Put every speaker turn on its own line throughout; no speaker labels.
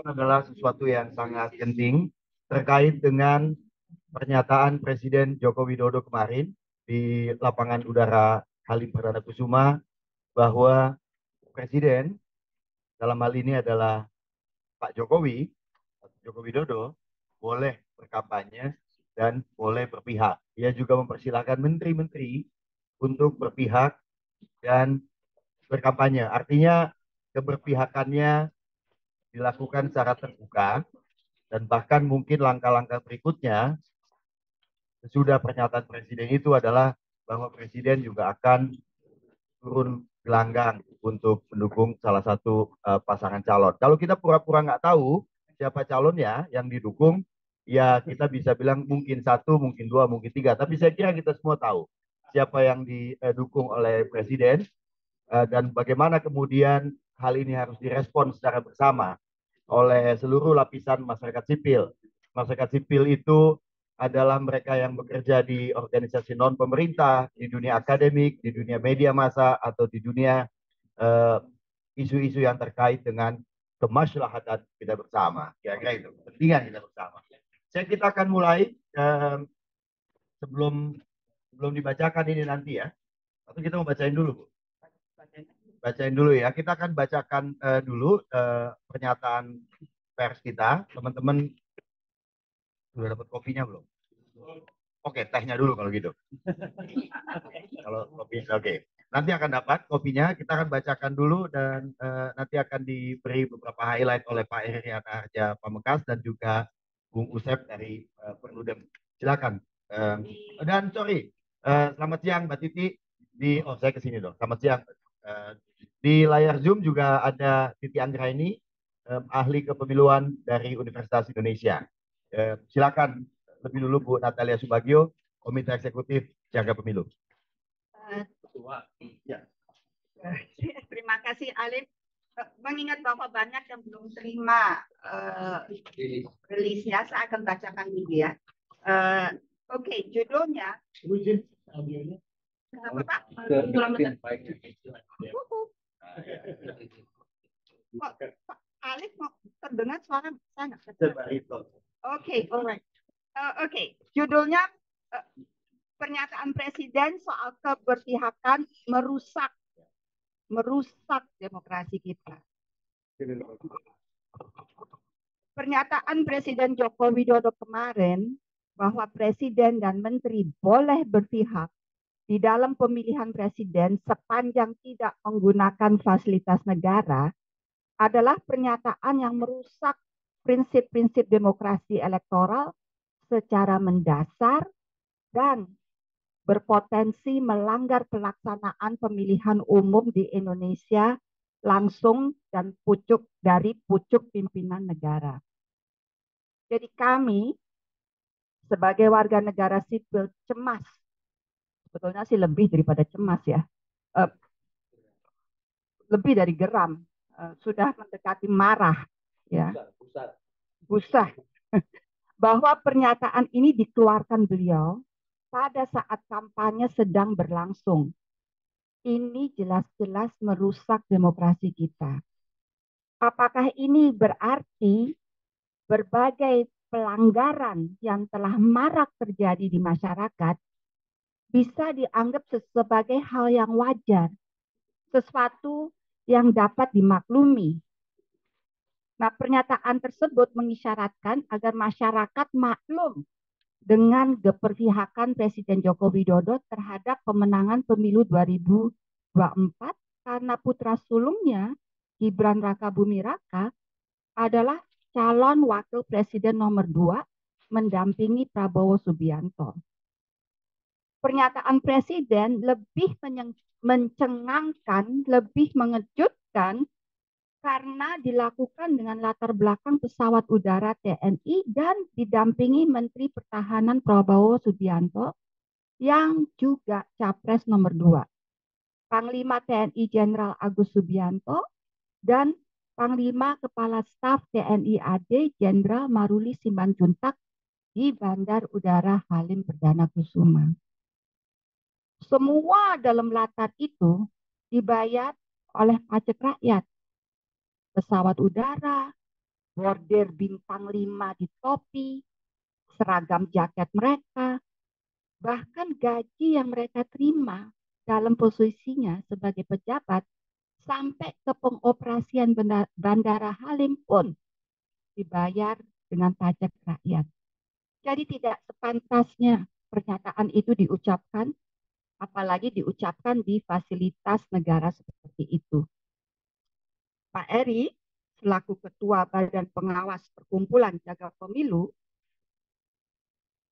adalah sesuatu yang sangat penting terkait dengan pernyataan Presiden Joko Widodo kemarin di lapangan udara Halim Perdana Kusuma bahwa Presiden dalam hal ini adalah Pak Jokowi, Joko Widodo, boleh berkampanye dan boleh berpihak. Ia juga mempersilahkan menteri-menteri untuk berpihak dan berkampanye. Artinya keberpihakannya dilakukan secara terbuka dan bahkan mungkin langkah-langkah berikutnya sesudah pernyataan Presiden itu adalah bahwa Presiden juga akan turun gelanggang untuk mendukung salah satu pasangan calon. Kalau kita pura-pura nggak tahu siapa calonnya yang didukung, ya kita bisa bilang mungkin satu, mungkin dua, mungkin tiga. Tapi saya kira kita semua tahu siapa yang didukung oleh Presiden dan bagaimana kemudian hal ini harus direspon secara bersama oleh seluruh lapisan masyarakat sipil. Masyarakat sipil itu adalah mereka yang bekerja di organisasi non pemerintah, di dunia akademik, di dunia media massa, atau di dunia isu-isu yang terkait dengan kemaslahatan kita bersama. Kira-kira itu, kepentingan kita bersama. Kita akan mulai sebelum sebelum dibacakan ini nanti ya. Atau kita mau bacain dulu, Bu? Bacain dulu ya. Kita akan bacakan dulu pernyataan pers kita. Teman-teman sudah dapat kopinya belum? Oke, tehnya dulu kalau gitu. Kalau kopi, oke. Nanti akan dapat kopinya. Kita akan bacakan dulu dan nanti akan diberi beberapa highlight oleh Pak Heri Harja Pamungkas dan juga Bung Usep dari Perludem. Silakan. Dan sorry, selamat siang Mbak Titi. Oh saya kesini dong. Selamat siang. Di layar Zoom juga ada Titi Anggraini, ahli kepemiluan dari Universitas Indonesia. Silakan lebih dulu Bu Natalia Subagio, Komite Eksekutif Jaga Pemilu.
Terima kasih Alif. Mengingat bahwa banyak yang belum terima rilisnya, saya akan bacakan dulu ya. Oke, judulnya. Kenapa Pak? Pak Alif mau terdengar suara saya nggak terdengar. Oke, alright. Oke, judulnya pernyataan Presiden soal keberpihakan merusak demokrasi kita. Pernyataan Presiden Joko Widodo kemarin bahwa Presiden dan Menteri boleh berpihak di dalam pemilihan Presiden sepanjang tidak menggunakan fasilitas negara adalah pernyataan yang merusak prinsip-prinsip demokrasi elektoral secara mendasar dan berpotensi melanggar pelaksanaan pemilihan umum di Indonesia langsung dan dari pucuk pimpinan negara. Jadi kami sebagai warga negara sipil cemas, sebetulnya sih lebih daripada cemas ya, lebih dari geram, sudah mendekati marah, ya, gusar, bahwa pernyataan ini dikeluarkan beliau pada saat kampanye sedang berlangsung. Ini jelas-jelas merusak demokrasi kita. Apakah ini berarti berbagai pelanggaran yang telah marak terjadi di masyarakat bisa dianggap sebagai hal yang wajar, sesuatu yang dapat dimaklumi? Nah, pernyataan tersebut mengisyaratkan agar masyarakat maklum dengan keberpihakan Presiden Joko Widodo terhadap pemenangan pemilu 2024 karena putra sulungnya Gibran Rakabuming Raka adalah calon wakil presiden nomor 2 mendampingi Prabowo Subianto. Pernyataan Presiden lebih mencengangkan, lebih mengejutkan karena dilakukan dengan latar belakang pesawat udara TNI dan didampingi Menteri Pertahanan Prabowo Subianto yang juga Capres nomor 2, Panglima TNI Jenderal Agus Subianto dan Panglima Kepala Staf TNI AD Jenderal Maruli Simanjuntak di Bandar Udara Halim Perdana Kusuma. Semua dalam latar itu dibayar oleh pajak rakyat. pesawat udara, bordir bintang 5 di topi, seragam jaket mereka, bahkan gaji yang mereka terima dalam posisinya sebagai pejabat sampai ke pengoperasian Bandara Halim pun dibayar dengan pajak rakyat. Jadi tidak sepantasnya pernyataan itu diucapkan, apalagi diucapkan di fasilitas negara seperti itu. Pak Eri, selaku Ketua Badan Pengawas Perkumpulan Jaga Pemilu,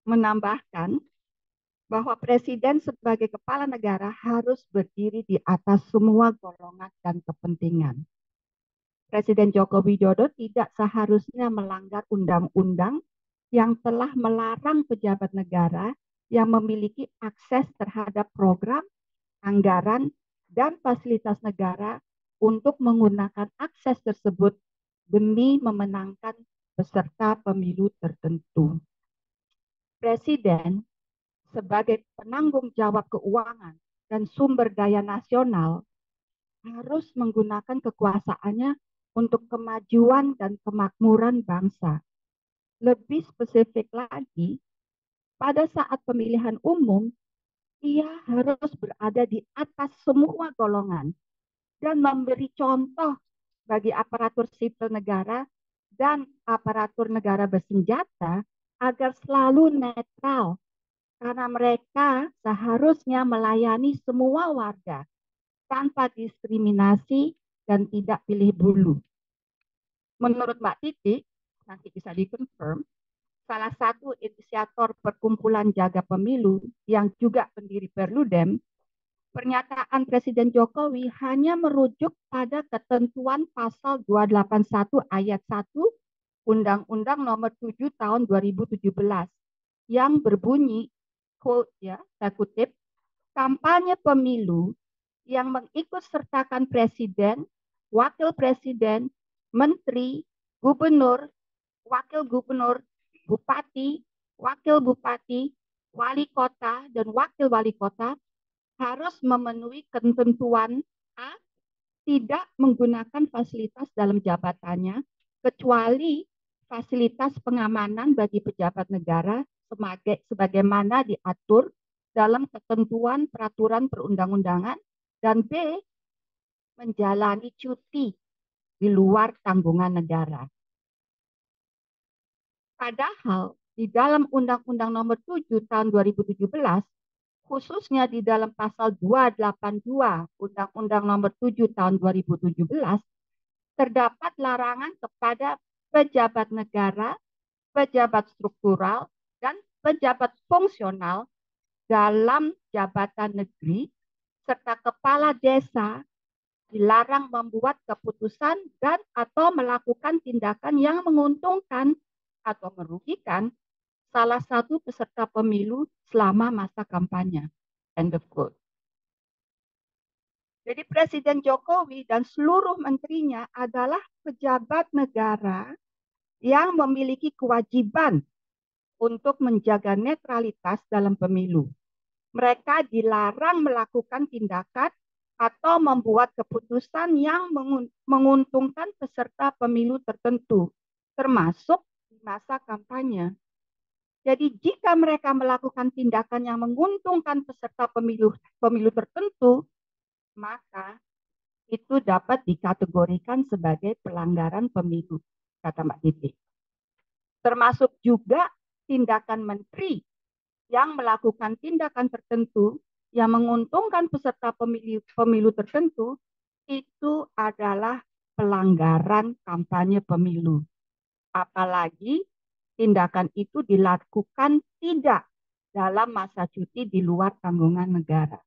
menambahkan bahwa Presiden sebagai kepala negara harus berdiri di atas semua golongan dan kepentingan. Presiden Joko Widodo tidak seharusnya melanggar undang-undang yang telah melarang pejabat negara yang memiliki akses terhadap program, anggaran, dan fasilitas negara untuk menggunakan akses tersebut demi memenangkan peserta pemilu tertentu. Presiden sebagai penanggung jawab keuangan dan sumber daya nasional harus menggunakan kekuasaannya untuk kemajuan dan kemakmuran bangsa. Lebih spesifik lagi, pada saat pemilihan umum, ia harus berada di atas semua golongan dan memberi contoh bagi aparatur sipil negara dan aparatur negara bersenjata agar selalu netral karena mereka seharusnya melayani semua warga tanpa diskriminasi dan tidak pilih bulu. Menurut Mbak Titi, nanti bisa dikonfirm, salah satu inisiator perkumpulan jaga pemilu yang juga pendiri Perludem, pernyataan Presiden Jokowi hanya merujuk pada ketentuan pasal 281 ayat 1 Undang-Undang Nomor 7 Tahun 2017 yang berbunyi, quote ya, saya kutip, kampanye pemilu yang mengikut sertakan presiden, wakil presiden, menteri, gubernur, wakil gubernur, bupati, wakil bupati, wali kota, dan wakil wali kota harus memenuhi ketentuan A, tidak menggunakan fasilitas dalam jabatannya, kecuali fasilitas pengamanan bagi pejabat negara sebagaimana diatur dalam ketentuan peraturan perundang-undangan, dan B, menjalani cuti di luar tanggungan negara. Padahal di dalam Undang-Undang Nomor 7 Tahun 2017, khususnya di dalam pasal 282 Undang-Undang Nomor 7 Tahun 2017, terdapat larangan kepada pejabat negara, pejabat struktural, dan pejabat fungsional dalam jabatan negeri, serta kepala desa dilarang membuat keputusan dan atau melakukan tindakan yang menguntungkan atau merugikan salah satu peserta pemilu selama masa kampanye. End of quote. Jadi Presiden Jokowi dan seluruh menterinya adalah pejabat negara yang memiliki kewajiban untuk menjaga netralitas dalam pemilu. Mereka dilarang melakukan tindakan atau membuat keputusan yang menguntungkan peserta pemilu tertentu, termasuk di masa kampanye. Jadi jika mereka melakukan tindakan yang menguntungkan peserta pemilu tertentu, maka itu dapat dikategorikan sebagai pelanggaran pemilu, kata Mbak Titi. Termasuk juga tindakan menteri yang melakukan tindakan tertentu yang menguntungkan peserta pemilu tertentu, itu adalah pelanggaran kampanye pemilu. Apalagi tindakan itu dilakukan tidak dalam masa cuti di luar tanggungan negara.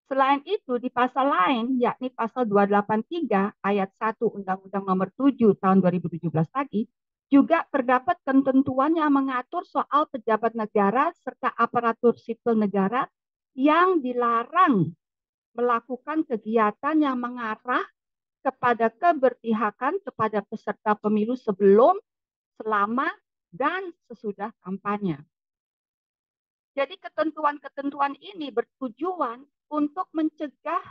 Selain itu, di pasal lain, yakni pasal 283 ayat 1 Undang-Undang Nomor 7 Tahun 2017 tadi, juga terdapat ketentuan yang mengatur soal pejabat negara serta aparatur sipil negara yang dilarang melakukan kegiatan yang mengarah kepada keberpihakan kepada peserta pemilu sebelum, selama, dan sesudah kampanye. Jadi ketentuan-ketentuan ini bertujuan untuk mencegah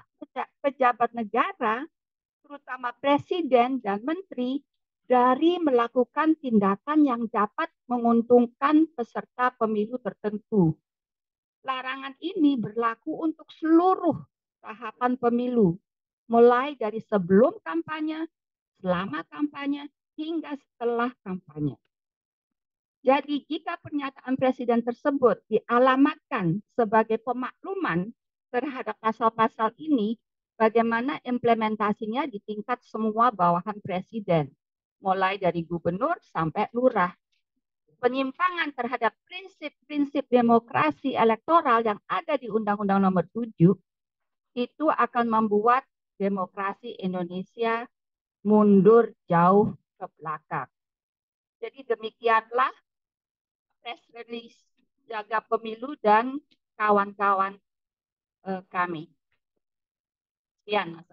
pejabat negara terutama presiden dan menteri, dari melakukan tindakan yang dapat menguntungkan peserta pemilu tertentu. Larangan ini berlaku untuk seluruh tahapan pemilu, mulai dari sebelum kampanye, selama kampanye, hingga setelah kampanye. Jadi jika pernyataan presiden tersebut dialamatkan sebagai pemakluman terhadap pasal-pasal ini, bagaimana implementasinya di tingkat semua bawahan presiden, mulai dari gubernur sampai lurah. Penyimpangan terhadap prinsip-prinsip demokrasi elektoral yang ada di Undang-Undang Nomor 7 itu akan membuat demokrasi Indonesia mundur jauh ke belakang. Jadi demikianlah press release Jaga Pemilu dan kawan-kawan kami. Sekian, Mas.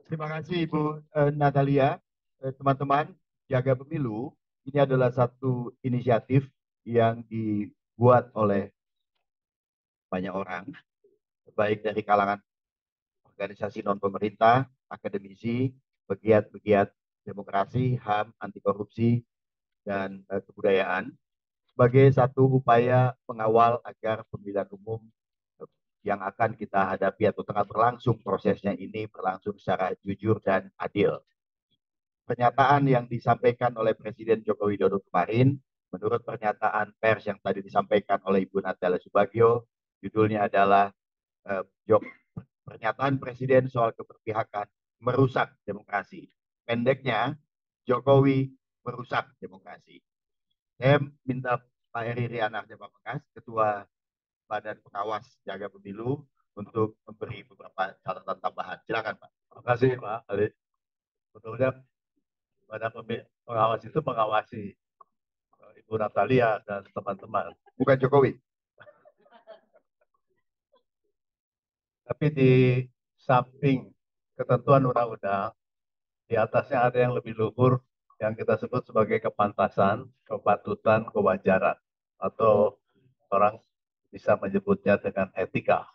Terima kasih Ibu Natalia. Teman-teman, Jaga Pemilu ini adalah satu inisiatif yang dibuat oleh banyak orang, baik dari kalangan organisasi non-pemerintah, akademisi, pegiat-pegiat demokrasi, HAM, anti korupsi, dan kebudayaan, sebagai satu upaya pengawal agar pemilihan umum yang akan kita hadapi atau tengah berlangsung prosesnya ini berlangsung secara jujur dan adil. Pernyataan yang disampaikan oleh Presiden Joko Widodo kemarin, menurut pernyataan pers yang tadi disampaikan oleh Ibu Natalia Subagio, judulnya adalah pernyataan Presiden soal keberpihakan merusak demokrasi. Pendeknya, Jokowi merusak demokrasi. Saya minta Pak Eri Riana Pamungkas, Ketua Badan Pengawas Jaga Pemilu, untuk memberi beberapa catatan tambahan. Silakan Pak.
Terima kasih Pak Ali. Sebetulnya Badan Pengawas itu mengawasi Ibu Natalia dan teman-teman.
Bukan Jokowi.
Tapi di samping ketentuan undang-undang, di atasnya ada yang lebih luhur yang kita sebut sebagai kepantasan, kepatutan, kewajaran. Atau orang bisa menyebutnya dengan etika.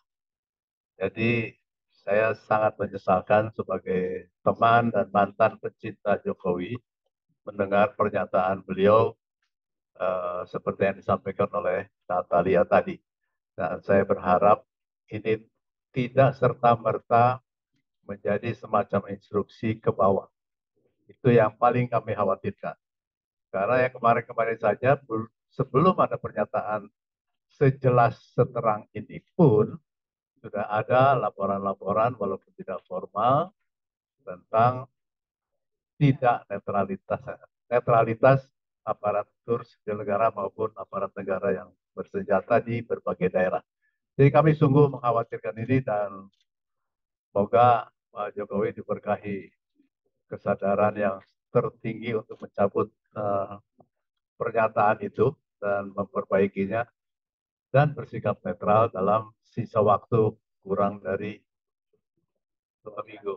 Jadi saya sangat menyesalkan sebagai teman dan mantan pecinta Jokowi mendengar pernyataan beliau seperti yang disampaikan oleh Natalia tadi. Dan saya berharap ini tidak serta-merta menjadi semacam instruksi ke bawah. Itu yang paling kami khawatirkan. Karena yang kemarin-kemarin saja, sebelum ada pernyataan sejelas seterang ini pun, sudah ada laporan-laporan walaupun tidak formal tentang tidak netralitas aparatur sipil negara maupun aparat negara yang bersenjata di berbagai daerah. Jadi kami sungguh mengkhawatirkan ini dan semoga Pak Jokowi diberkahi kesadaran yang tertinggi untuk mencabut pernyataan itu dan memperbaikinya dan bersikap netral dalam sisa waktu kurang dari 2 minggu.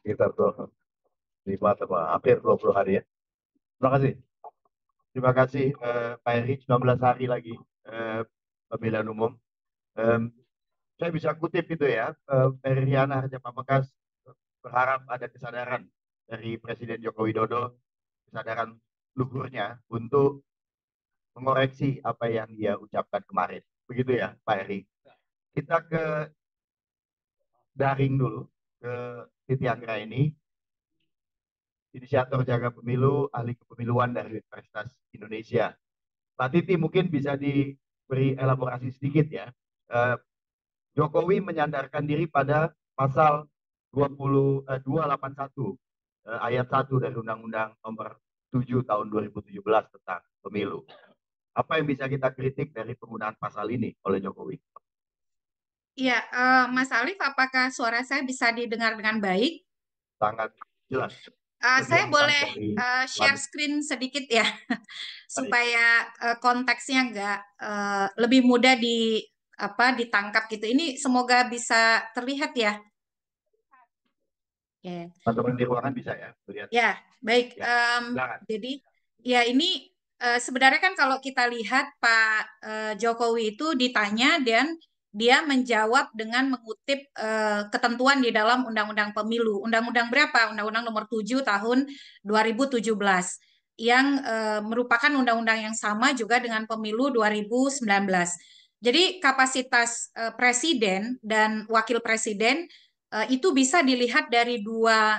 Sekitar 5 atau hampir 20 hari ya. Terima kasih.
Terima kasih Pak Eri, 19 hari lagi pemilihan umum. Saya bisa kutip itu ya, Eri Riana Pamungkas berharap ada kesadaran dari Presiden Joko Widodo, kesadaran luhurnya untuk mengoreksi apa yang dia ucapkan kemarin. Begitu ya Pak Eri. Kita ke daring dulu, ke Titi Anggra ini, inisiator Jaga Pemilu, ahli kepemiluan dari Universitas Indonesia. Pak Titi mungkin bisa diberi elaborasi sedikit ya. Jokowi menyandarkan diri pada pasal 281 ayat 1 dari Undang-Undang Nomor 7 tahun 2017 tentang pemilu. Apa yang bisa kita kritik dari penggunaan pasal ini oleh Jokowi?
Iya, Mas Alif, apakah suara saya bisa didengar dengan baik?
Sangat jelas.
Saya boleh share screen sedikit ya, supaya konteksnya nggak lebih mudah ditangkap gitu. Ini semoga bisa terlihat ya.
Teman-teman di ruangan bisa ya melihat.
Ya, baik. Jadi ya ini sebenarnya kan kalau kita lihat Pak Jokowi itu ditanya dan dia menjawab dengan mengutip ketentuan di dalam Undang-Undang Pemilu. Undang-Undang berapa? Undang-Undang Nomor 7 tahun 2017 yang merupakan undang-undang yang sama juga dengan Pemilu 2019. Jadi kapasitas presiden dan wakil presiden itu bisa dilihat dari dua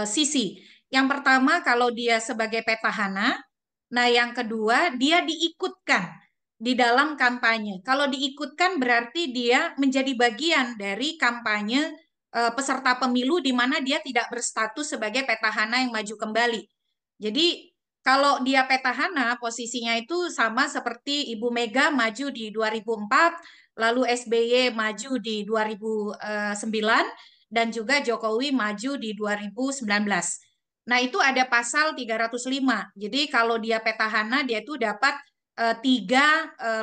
sisi. Yang pertama kalau dia sebagai petahana, nah yang kedua dia diikutkan di dalam kampanye. Kalau diikutkan berarti dia menjadi bagian dari kampanye peserta pemilu di mana dia tidak berstatus sebagai petahana yang maju kembali. Jadi kalau dia petahana posisinya itu sama seperti Ibu Mega maju di 2004, lalu SBY maju di 2009 dan juga Jokowi maju di 2019. Nah, itu ada pasal 305. Jadi kalau dia petahana dia itu dapat 3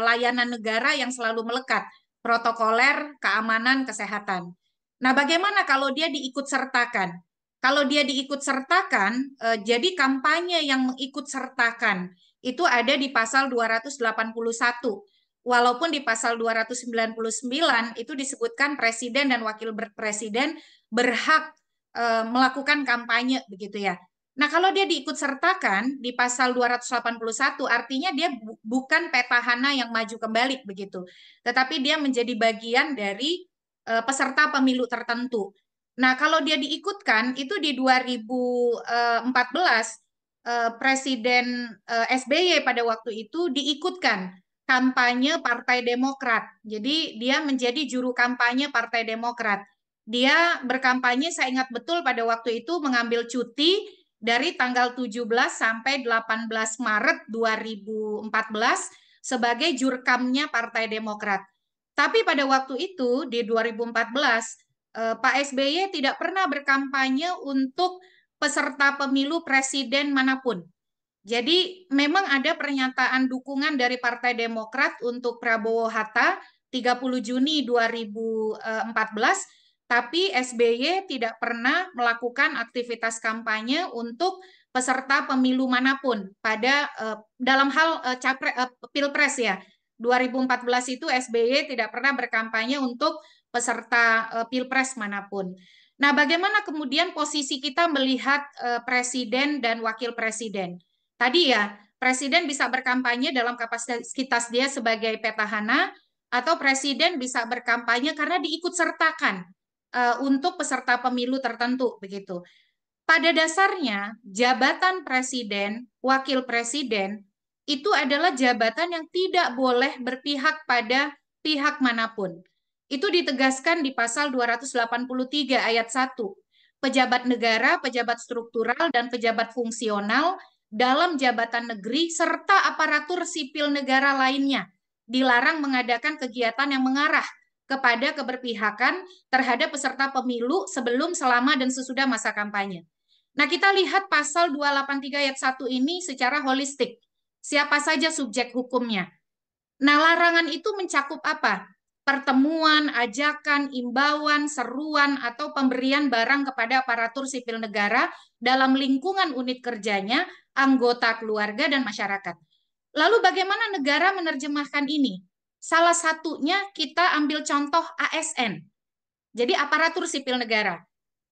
layanan negara yang selalu melekat, protokoler, keamanan, kesehatan. Nah, bagaimana kalau dia diikut sertakan? Kalau dia diikut sertakan, jadi kampanye yang mengikut sertakan itu ada di pasal 281. Walaupun di pasal 299 itu disebutkan presiden dan wakil presiden berhak melakukan kampanye begitu ya. Nah, kalau dia diikut sertakan di pasal 281 artinya dia bukan petahana yang maju kembali begitu. Tetapi dia menjadi bagian dari peserta pemilu tertentu. Nah, kalau dia diikutkan itu di 2014 Presiden SBY pada waktu itu diikutkan kampanye Partai Demokrat. Jadi dia menjadi juru kampanye Partai Demokrat. Dia berkampanye, saya ingat betul pada waktu itu mengambil cuti dari tanggal 17 sampai 18 Maret 2014 sebagai jurkamnya Partai Demokrat. Tapi pada waktu itu di 2014 Pak SBY tidak pernah berkampanye untuk peserta pemilu presiden manapun. Jadi memang ada pernyataan dukungan dari Partai Demokrat untuk Prabowo Hatta 30 Juni 2014, tapi SBY tidak pernah melakukan aktivitas kampanye untuk peserta pemilu manapun pada dalam hal Pilpres ya. 2014 itu SBY tidak pernah berkampanye untuk peserta Pilpres manapun. Nah, bagaimana kemudian posisi kita melihat presiden dan wakil presiden? Tadi ya, presiden bisa berkampanye dalam kapasitas dia sebagai petahana, atau presiden bisa berkampanye karena diikut sertakan untuk peserta pemilu tertentu, begitu. Pada dasarnya, jabatan presiden, wakil presiden, itu adalah jabatan yang tidak boleh berpihak pada pihak manapun. Itu ditegaskan di pasal 283 ayat 1. Pejabat negara, pejabat struktural, dan pejabat fungsional dalam jabatan negeri serta aparatur sipil negara lainnya dilarang mengadakan kegiatan yang mengarah kepada keberpihakan terhadap peserta pemilu sebelum, selama, dan sesudah masa kampanye. Nah, kita lihat pasal 283 ayat 1 ini secara holistik. Siapa saja subjek hukumnya. Nah, larangan itu mencakup apa? Pertemuan, ajakan, imbauan, seruan, atau pemberian barang kepada aparatur sipil negara dalam lingkungan unit kerjanya, anggota keluarga, dan masyarakat. Lalu bagaimana negara menerjemahkan ini? Salah satunya kita ambil contoh ASN. Jadi aparatur sipil negara.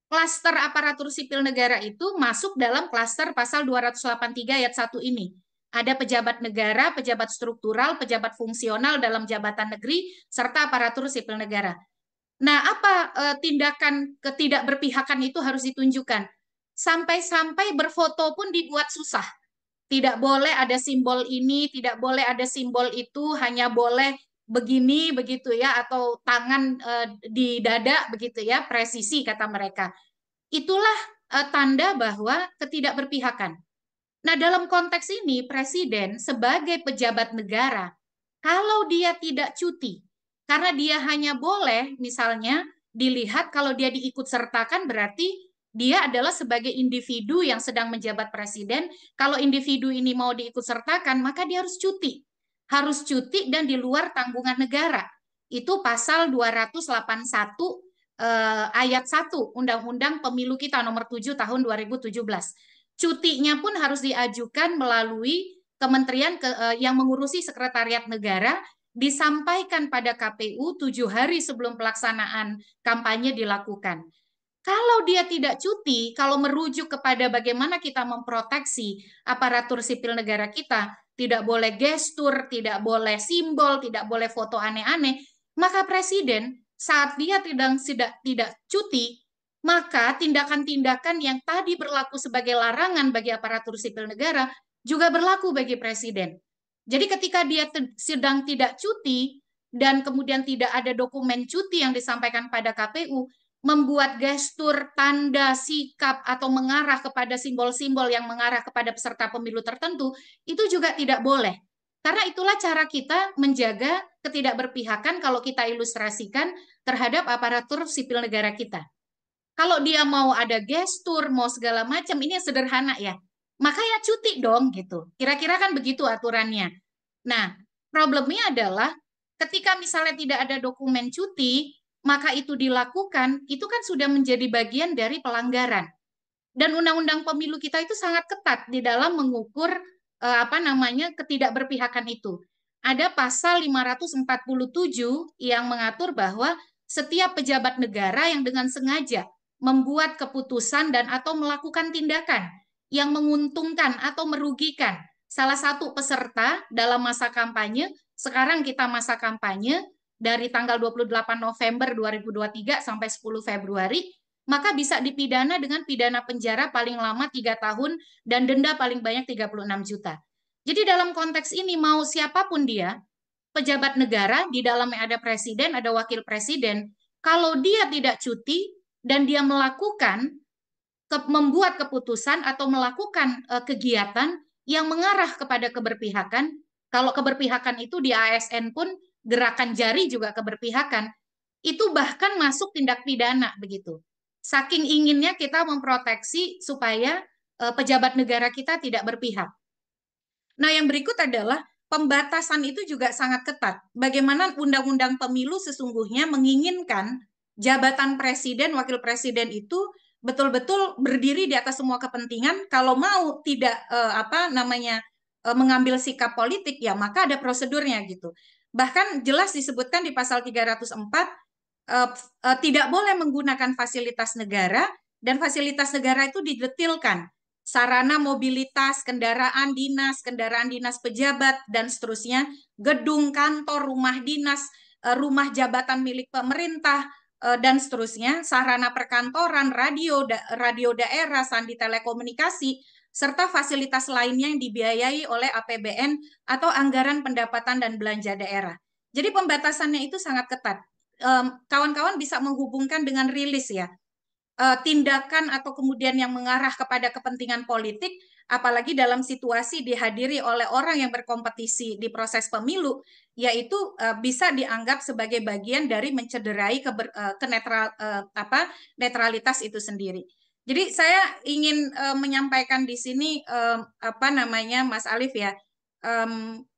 Klaster aparatur sipil negara itu masuk dalam klaster pasal 283 ayat 1 ini. Ada pejabat negara, pejabat struktural, pejabat fungsional dalam jabatan negeri, serta aparatur sipil negara. Nah, apa tindakan ketidakberpihakan itu harus ditunjukkan? Sampai-sampai berfoto pun dibuat susah. Tidak boleh ada simbol ini, tidak boleh ada simbol itu, hanya boleh begini, begitu ya, atau tangan di dada, begitu ya, presisi kata mereka. Itulah tanda bahwa ketidakberpihakan. Nah, dalam konteks ini, presiden sebagai pejabat negara, kalau dia tidak cuti, karena dia hanya boleh misalnya dilihat kalau dia diikut sertakan berarti dia adalah sebagai individu yang sedang menjabat presiden. Kalau individu ini mau diikut sertakan, maka dia harus cuti. Harus cuti dan di luar tanggungan negara. Itu pasal 281 ayat 1 Undang-Undang Pemilu kita nomor 7 tahun 2017. Cutinya pun harus diajukan melalui kementerian yang mengurusi sekretariat negara disampaikan pada KPU 7 hari sebelum pelaksanaan kampanye dilakukan. Kalau dia tidak cuti, kalau merujuk kepada bagaimana kita memproteksi aparatur sipil negara kita, tidak boleh gestur, tidak boleh simbol, tidak boleh foto aneh-aneh, maka presiden saat dia tidak cuti, maka tindakan-tindakan yang tadi berlaku sebagai larangan bagi aparatur sipil negara juga berlaku bagi presiden. Jadi ketika dia sedang tidak cuti dan kemudian tidak ada dokumen cuti yang disampaikan pada KPU, membuat gestur, tanda, sikap, atau mengarah kepada simbol-simbol yang mengarah kepada peserta pemilu tertentu, itu juga tidak boleh. Karena itulah cara kita menjaga ketidakberpihakan kalau kita ilustrasikan terhadap aparatur sipil negara kita. Kalau dia mau ada gestur, mau segala macam, ini yang sederhana ya. Maka ya cuti dong gitu. Kira-kira kan begitu aturannya. Nah, problemnya adalah ketika misalnya tidak ada dokumen cuti, maka itu dilakukan, itu kan sudah menjadi bagian dari pelanggaran. Dan undang-undang pemilu kita itu sangat ketat di dalam mengukur ketidakberpihakan itu. Ada pasal 547 yang mengatur bahwa setiap pejabat negara yang dengan sengaja membuat keputusan dan atau melakukan tindakan yang menguntungkan atau merugikan salah satu peserta dalam masa kampanye, sekarang kita masa kampanye, dari tanggal 28 November 2023 sampai 10 Februari, maka bisa dipidana dengan pidana penjara paling lama 3 tahun dan denda paling banyak 36 juta. Jadi dalam konteks ini mau siapapun dia, pejabat negara, di dalamnya ada presiden, ada wakil presiden, kalau dia tidak cuti dan dia membuat keputusan atau melakukan kegiatan yang mengarah kepada keberpihakan, kalau keberpihakan itu di ASN pun gerakan jari juga keberpihakan, itu bahkan masuk tindak pidana begitu. Saking inginnya kita memproteksi supaya pejabat negara kita tidak berpihak. Nah, yang berikut adalah pembatasan itu juga sangat ketat. Bagaimana undang-undang pemilu sesungguhnya menginginkan jabatan presiden, wakil presiden itu betul-betul berdiri di atas semua kepentingan. Kalau mau tidak mengambil sikap politik, ya maka ada prosedurnya gitu. Bahkan jelas disebutkan di pasal 304 tidak boleh menggunakan fasilitas negara, dan fasilitas negara itu didetilkan. Sarana mobilitas, kendaraan dinas pejabat, dan seterusnya, gedung, kantor, rumah dinas, rumah jabatan milik pemerintah, dan seterusnya, sarana perkantoran, radio daerah, sandi telekomunikasi, serta fasilitas lainnya yang dibiayai oleh APBN atau anggaran pendapatan dan belanja daerah. Jadi pembatasannya itu sangat ketat. Kawan-kawan bisa menghubungkan dengan rilis ya, tindakan atau kemudian yang mengarah kepada kepentingan politik, apalagi dalam situasi dihadiri oleh orang yang berkompetisi di proses pemilu, yaitu bisa dianggap sebagai bagian dari mencederai netralitas itu sendiri. Jadi saya ingin menyampaikan di sini Mas Alif ya,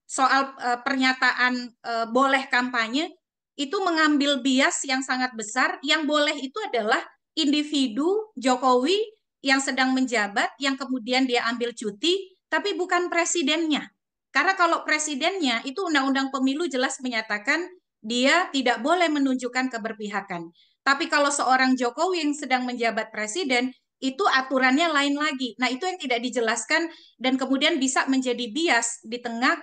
soal pernyataan boleh kampanye itu mengambil bias yang sangat besar. Yang boleh itu adalah individu Jokowi yang sedang menjabat, yang kemudian dia ambil cuti, tapi bukan presidennya. Karena kalau presidennya, itu undang-undang pemilu jelas menyatakan dia tidak boleh menunjukkan keberpihakan. Tapi kalau seorang Jokowi yang sedang menjabat presiden, itu aturannya lain lagi. Nah, itu yang tidak dijelaskan dan kemudian bisa menjadi bias di tengah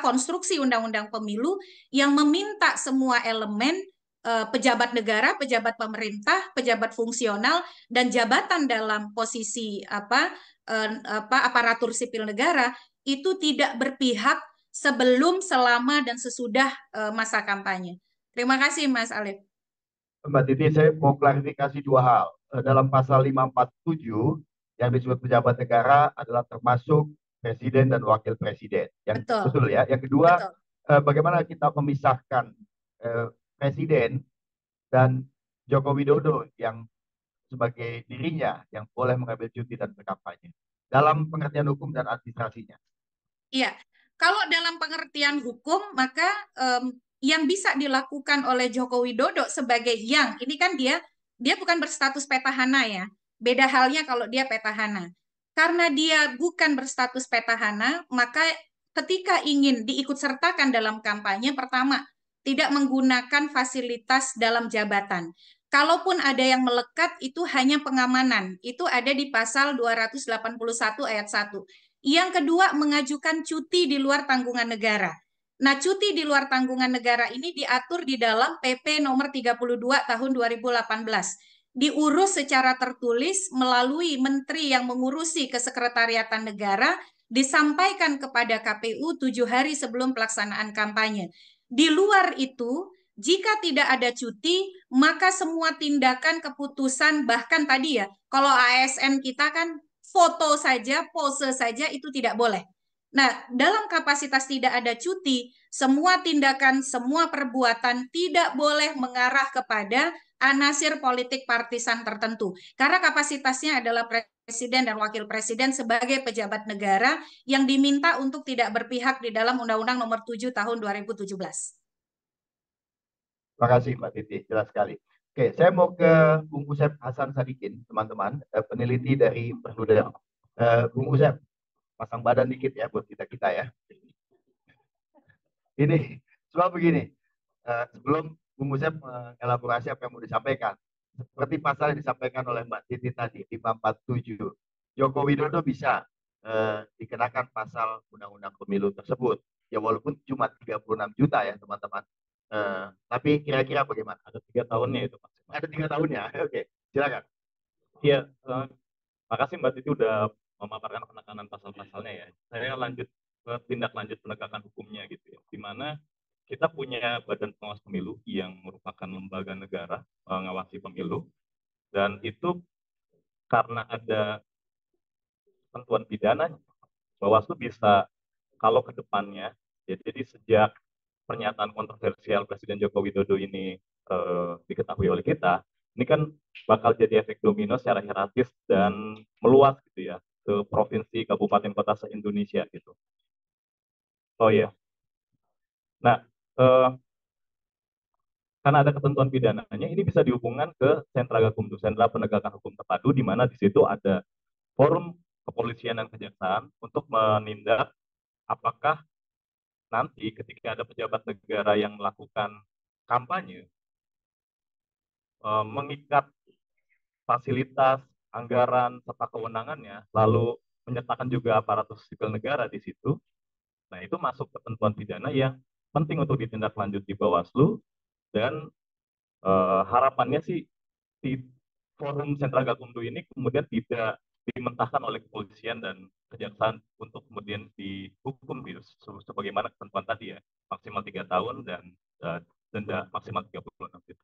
konstruksi undang-undang pemilu yang meminta semua elemen pejabat negara, pejabat pemerintah, pejabat fungsional, dan jabatan dalam posisi aparatur sipil negara itu tidak berpihak sebelum, selama, dan sesudah masa kampanye. Terima kasih, Mas Alif.
Mbak Titi, saya mau klarifikasi dua hal. Dalam pasal 547 yang disebut pejabat negara adalah termasuk presiden dan wakil presiden. Yang betul ya. Yang kedua, bagaimana kita memisahkan presiden dan Joko Widodo yang sebagai dirinya yang boleh mengambil cuti dan berkampanye dalam pengertian hukum dan administrasinya.
Iya, kalau dalam pengertian hukum maka yang bisa dilakukan oleh Joko Widodo sebagai ini kan dia bukan berstatus petahana ya. Beda halnya kalau dia petahana. Karena dia bukan berstatus petahana, maka ketika ingin diikutsertakan dalam kampanye, pertama, tidak menggunakan fasilitas dalam jabatan. Kalaupun ada yang melekat, itu hanya pengamanan. Itu ada di pasal 281 ayat 1. Yang kedua, mengajukan cuti di luar tanggungan negara. Nah, cuti di luar tanggungan negara ini diatur di dalam PP nomor 32 tahun 2018. Diurus secara tertulis melalui menteri yang mengurusi kesekretariatan negara, disampaikan kepada KPU 7 hari sebelum pelaksanaan kampanye. Di luar itu, jika tidak ada cuti, maka semua tindakan, keputusan, bahkan tadi ya, kalau ASN kita kan foto saja, pose saja itu tidak boleh. Nah, dalam kapasitas tidak ada cuti, semua tindakan, semua perbuatan tidak boleh mengarah kepada anasir politik partisan tertentu. Karena kapasitasnya adalah presiden dan wakil presiden sebagai pejabat negara yang diminta untuk tidak berpihak di dalam Undang-Undang Nomor 7 Tahun 2017.
Terima kasih Mbak Titi, jelas sekali. Oke, saya mau ke Bung Usep Hasan Sadikin, teman-teman, peneliti dari Perludem. Bung Usep, pasang badan dikit ya buat kita ya. Ini, soal begini, sebelum Bung Usep mengelaborasi apa yang mau disampaikan, seperti pasal yang disampaikan oleh Mbak Titi tadi, 547, Joko Widodo bisa dikenakan pasal Undang-Undang Pemilu tersebut. Ya walaupun cuma 36 juta ya teman-teman. Tapi kira-kira bagaimana?
Ada 3 tahunnya itu Pak.
Ada 3 tahunnya. Oke, silakan.
Iya, makasih Mbak Titi udah memaparkan penekanan pasal-pasalnya ya. Saya lanjut ke tindak lanjut penegakan hukumnya gitu ya. Di mana kita punya Badan Pengawas Pemilu yang merupakan lembaga negara mengawasi pemilu, dan itu karena ada ketentuan pidana, Bawaslu bisa kalau ke depannya, jadi sejak pernyataan kontroversial Presiden Joko Widodo ini diketahui oleh kita, ini kan bakal jadi efek domino secara hierarkis dan meluas gitu ya ke provinsi, kabupaten, kota se-Indonesia gitu. Oh ya, nah karena ada ketentuan pidananya, ini bisa dihubungkan ke Sentra Gakumdu, Sentra Penegakan Hukum Terpadu, di mana di situ ada forum kepolisian dan kejaksaan untuk menindak apakah nanti ketika ada pejabat negara yang melakukan kampanye mengikat fasilitas, anggaran, serta kewenangannya, lalu menyertakan juga aparatus sipil negara di situ. Nah, itu masuk ketentuan pidana yang penting untuk ditindaklanjuti Bawaslu, dan harapannya sih di forum Sentra Gakumdu ini kemudian tidak dimentahkan oleh kepolisian dan kejaksaan untuk kemudian dihukum gitu, sebagaimana ketentuan tadi ya, maksimal 3 tahun dan denda maksimal 36 juta.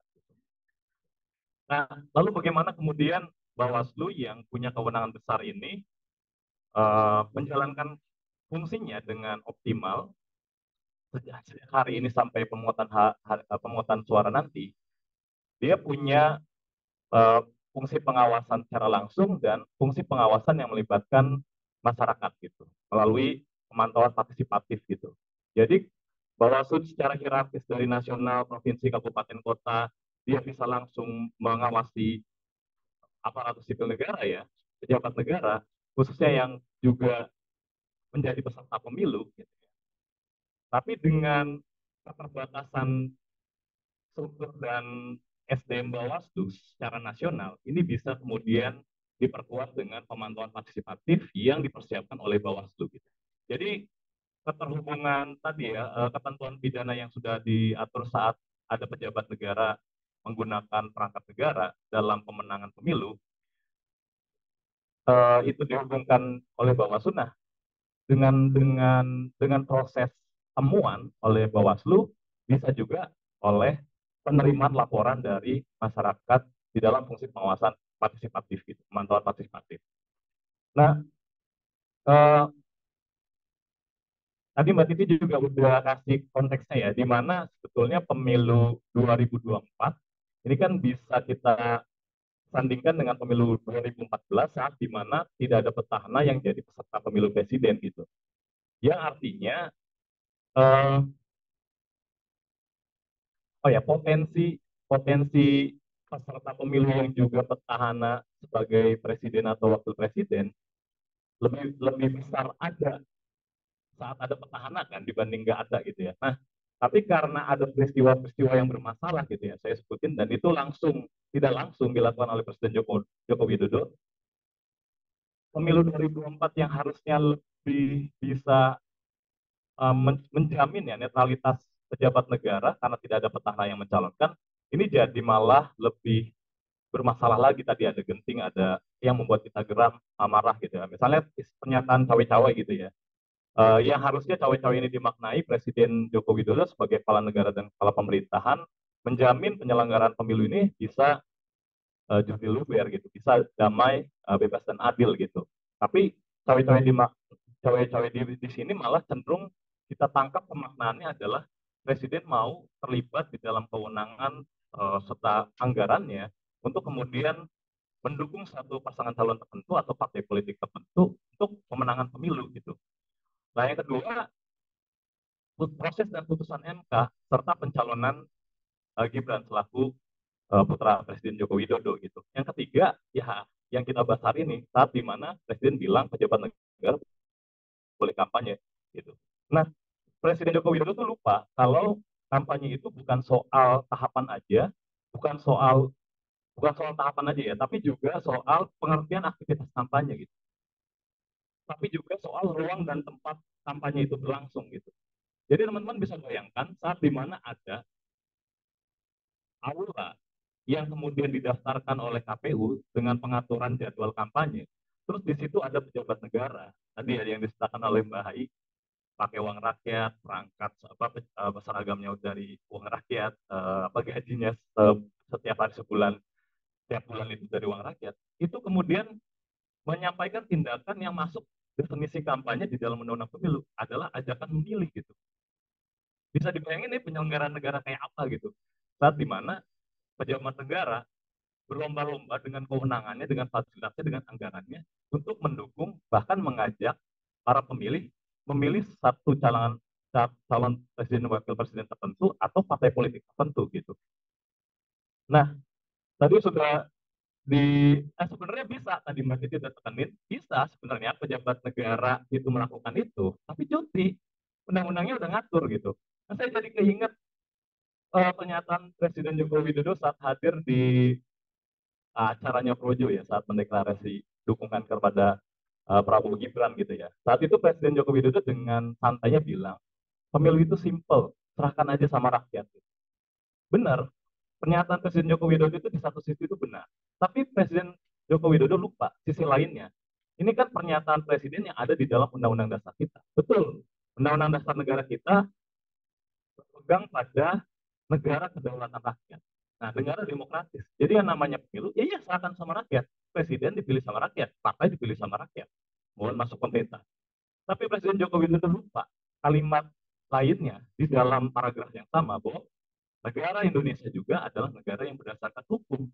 Nah, lalu bagaimana kemudian Bawaslu yang punya kewenangan besar ini menjalankan fungsinya dengan optimal sejak hari ini sampai pemungutan suara nanti? Dia punya fungsi pengawasan secara langsung dan fungsi pengawasan yang melibatkan masyarakat gitu, melalui pemantauan partisipatif gitu. Jadi Bawaslu secara hierarkis dari nasional, provinsi, kabupaten, kota, dia bisa langsung mengawasi aparatus sipil negara ya, pejabat negara, khususnya yang juga menjadi peserta pemilu. Gitu. Tapi dengan keterbatasan struktur dan SDM Bawaslu secara nasional, ini bisa kemudian diperkuat dengan pemantauan partisipatif yang dipersiapkan oleh Bawaslu. Gitu. Jadi keterhubungan tadi ya, ketentuan pidana yang sudah diatur saat ada pejabat negara menggunakan perangkat negara dalam pemenangan pemilu, itu dihubungkan oleh Bawaslu. Nah, dengan proses temuan oleh Bawaslu, bisa juga oleh penerimaan laporan dari masyarakat di dalam fungsi pengawasan partisipatif, gitu, pemantauan partisipatif. Nah, tadi Mbak Titi juga udah kasih konteksnya ya, di mana sebetulnya pemilu 2024 ini kan bisa kita sandingkan dengan pemilu 2014 saat di mana tidak ada petahana yang jadi peserta pemilu presiden gitu. Yang artinya potensi peserta pemilu yang juga petahana sebagai presiden atau wakil presiden lebih besar ada saat ada petahana kan dibanding nggak ada gitu ya. Nah, tapi karena ada peristiwa-peristiwa yang bermasalah gitu ya, saya sebutin, dan itu tidak langsung dilakukan oleh Presiden Joko Widodo, pemilu 2024 yang harusnya lebih bisa menjamin ya netralitas pejabat negara karena tidak ada petahana yang mencalonkan, ini jadi malah lebih bermasalah lagi. Tadi ada genting, ada yang membuat kita geram, amarah gitu ya. Misalnya pernyataan cawe-cawe gitu ya. Yang harusnya cawe-cawe ini dimaknai Presiden Joko Widodo sebagai kepala negara dan kepala pemerintahan menjamin penyelenggaraan pemilu ini bisa jurdil luber gitu, bisa damai, bebas dan adil gitu. Tapi cawe-cawe di sini malah cenderung kita tangkap pemaknaannya adalah Presiden mau terlibat di dalam kewenangan serta anggarannya untuk kemudian mendukung satu pasangan calon tertentu atau partai politik tertentu untuk pemenangan pemilu gitu. Nah, yang kedua, proses dan putusan MK serta pencalonan Gibran selaku putra Presiden Joko Widodo gitu. Yang ketiga, ya yang kita bahas hari ini, saat di mana Presiden bilang pejabat negara boleh kampanye gitu. Nah, Presiden Joko Widodo tuh lupa kalau kampanye itu bukan soal tahapan aja, bukan soal tahapan aja ya, tapi juga soal pengertian aktivitas kampanye gitu. Tapi juga soal ruang dan tempat kampanye itu berlangsung gitu. Jadi teman-teman bisa bayangkan saat di mana ada aula yang kemudian didaftarkan oleh KPU dengan pengaturan jadwal kampanye. Terus di situ ada pejabat negara, tadi ada yang disebutkan oleh Mbak Hai, pakai uang rakyat, perangkat seragamnya dari uang rakyat, gajinya setiap hari setiap bulan itu dari uang rakyat. Itu kemudian menyampaikan tindakan yang masuk definisi kampanye di dalam undang-undang pemilu adalah ajakan memilih gitu. Bisa dibayangin nih penyelenggaraan negara kayak apa gitu. Saat di mana pejabat negara berlomba-lomba dengan kewenangannya, dengan fasilitasnya, dengan anggarannya untuk mendukung bahkan mengajak para pemilih memilih satu calon presiden dan wakil presiden tertentu atau partai politik tertentu gitu. Nah, tadi sudah sebenarnya bisa tadi Mbak Titi sudah tekanin, bisa sebenarnya pejabat negara itu melakukan itu, tapi cuti undang-undangnya udah ngatur gitu. Nah, saya jadi keinget pernyataan Presiden Joko Widodo saat hadir di acaranya Projo ya, saat mendeklarasi dukungan kepada Prabowo Gibran gitu ya. Saat itu Presiden Joko Widodo dengan santainya bilang, pemilu itu simple, serahkan aja sama rakyat. Benar, pernyataan Presiden Joko Widodo itu di satu sisi itu benar. Tapi Presiden Joko Widodo lupa sisi lainnya. Ini kan pernyataan Presiden yang ada di dalam Undang-Undang Dasar kita. Betul, Undang-Undang Dasar negara kita berpegang pada negara kedaulatan rakyat. Nah, negara demokratis. Jadi yang namanya pemilu, ya serahkan sama rakyat. Presiden dipilih sama rakyat, partai dipilih sama rakyat. Mohon masuk pemerintah. Tapi Presiden Joko Widodo lupa kalimat lainnya di dalam paragraf yang sama bahwa negara Indonesia juga adalah negara yang berdasarkan hukum.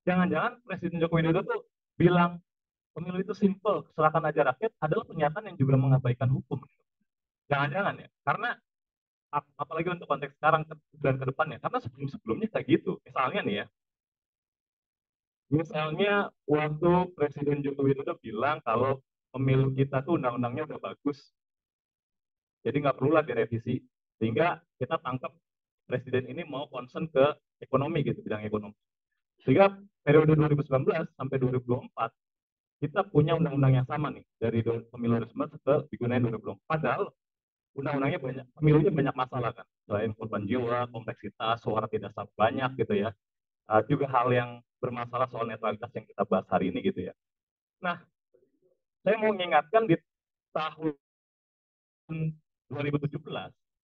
Jangan-jangan Presiden Joko Widodo tuh bilang pemilu itu simple, serahkan aja rakyat adalah pernyataan yang juga mengabaikan hukum. Jangan-jangan ya, karena apalagi untuk konteks sekarang dan ke depannya, karena sebelum-sebelumnya kayak gitu. Misalnya nih ya, misalnya waktu Presiden Joko Widodo bilang kalau pemilu kita tuh undang-undangnya udah bagus, jadi nggak perlulah direvisi. Sehingga kita tangkap Presiden ini mau concern ke ekonomi gitu, bidang ekonomi. Sehingga periode 2019 sampai 2024 kita punya undang-undang yang sama nih dari pemilu 2019 ke digunakan 2024. Padahal undang-undangnya pemilunya banyak masalah kan, selain korban jiwa, kompleksitas, suara tidak banyak gitu ya. Juga hal yang bermasalah soal netralitas yang kita bahas hari ini gitu ya. Nah, saya mau mengingatkan di tahun 2017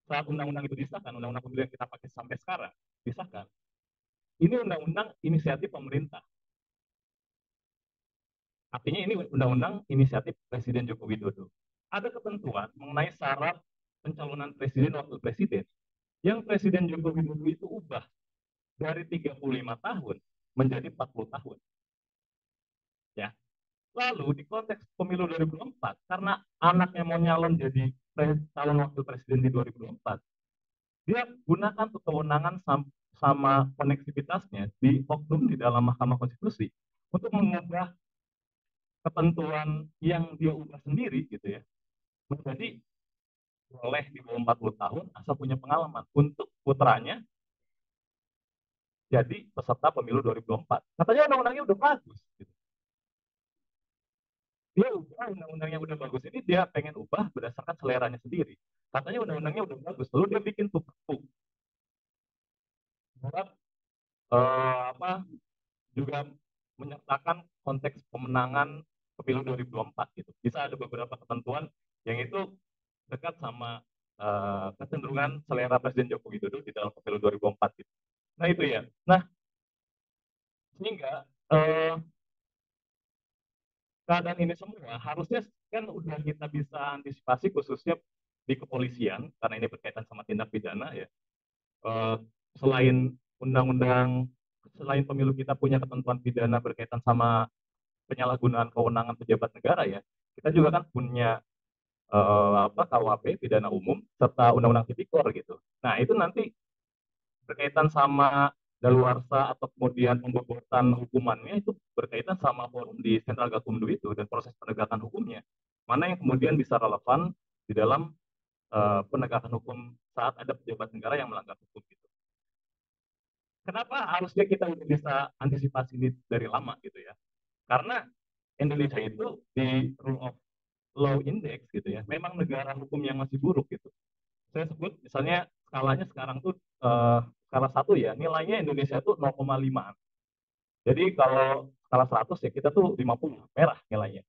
saat undang-undang itu disahkan, undang-undang pemilu yang kita pakai sampai sekarang disahkan, ini undang-undang inisiatif pemerintah. Artinya ini undang-undang inisiatif Presiden Joko Widodo. Ada ketentuan mengenai syarat pencalonan presiden wakil presiden yang Presiden Joko Widodo itu ubah dari 35 tahun menjadi 40 tahun. Ya. Lalu di konteks pemilu 2024, karena anaknya mau nyalon jadi calon wakil presiden di 2024, dia gunakan kewenangan sama koneksivitasnya di oknum di dalam Mahkamah Konstitusi untuk mengubah ketentuan yang dia ubah sendiri gitu ya menjadi boleh di bawah 40 tahun asal punya pengalaman untuk putranya jadi peserta pemilu 2024. Katanya undang-undangnya udah bagus. Gitu. Dia ubah undang-undang yang udah bagus ini, dia pengen ubah berdasarkan seleranya sendiri. Katanya undang-undangnya udah bagus, lalu dia bikin tuh buat apa juga menyertakan konteks pemenangan pemilu 2024 gitu. Bisa ada beberapa ketentuan yang itu dekat sama kecenderungan selera Presiden Joko Widodo di dalam pemilu 2024 gitu. Nah itu ya. Nah sehingga keadaan ini semua harusnya kan udah kita bisa antisipasi khususnya di kepolisian karena ini berkaitan sama tindak pidana ya. Selain undang-undang, selain pemilu kita punya ketentuan pidana berkaitan sama penyalahgunaan kewenangan pejabat negara ya, kita juga kan punya KUHP pidana umum serta undang-undang tipikor gitu. Nah itu nanti berkaitan sama daluarsa atau kemudian pembobotan hukumannya itu berkaitan sama forum di Sentral Gakumdu itu dan proses penegakan hukumnya. Mana yang kemudian bisa relevan di dalam penegakan hukum saat ada pejabat negara yang melanggar hukum gitu. Kenapa harusnya kita bisa antisipasi ini dari lama gitu ya? Karena Indonesia itu di rule of law index gitu ya, memang negara hukum yang masih buruk gitu. Saya sebut misalnya skalanya sekarang tuh skala 1 ya, nilainya Indonesia tuh 0,5. Jadi kalau skala 100 ya kita tuh 50, merah nilainya.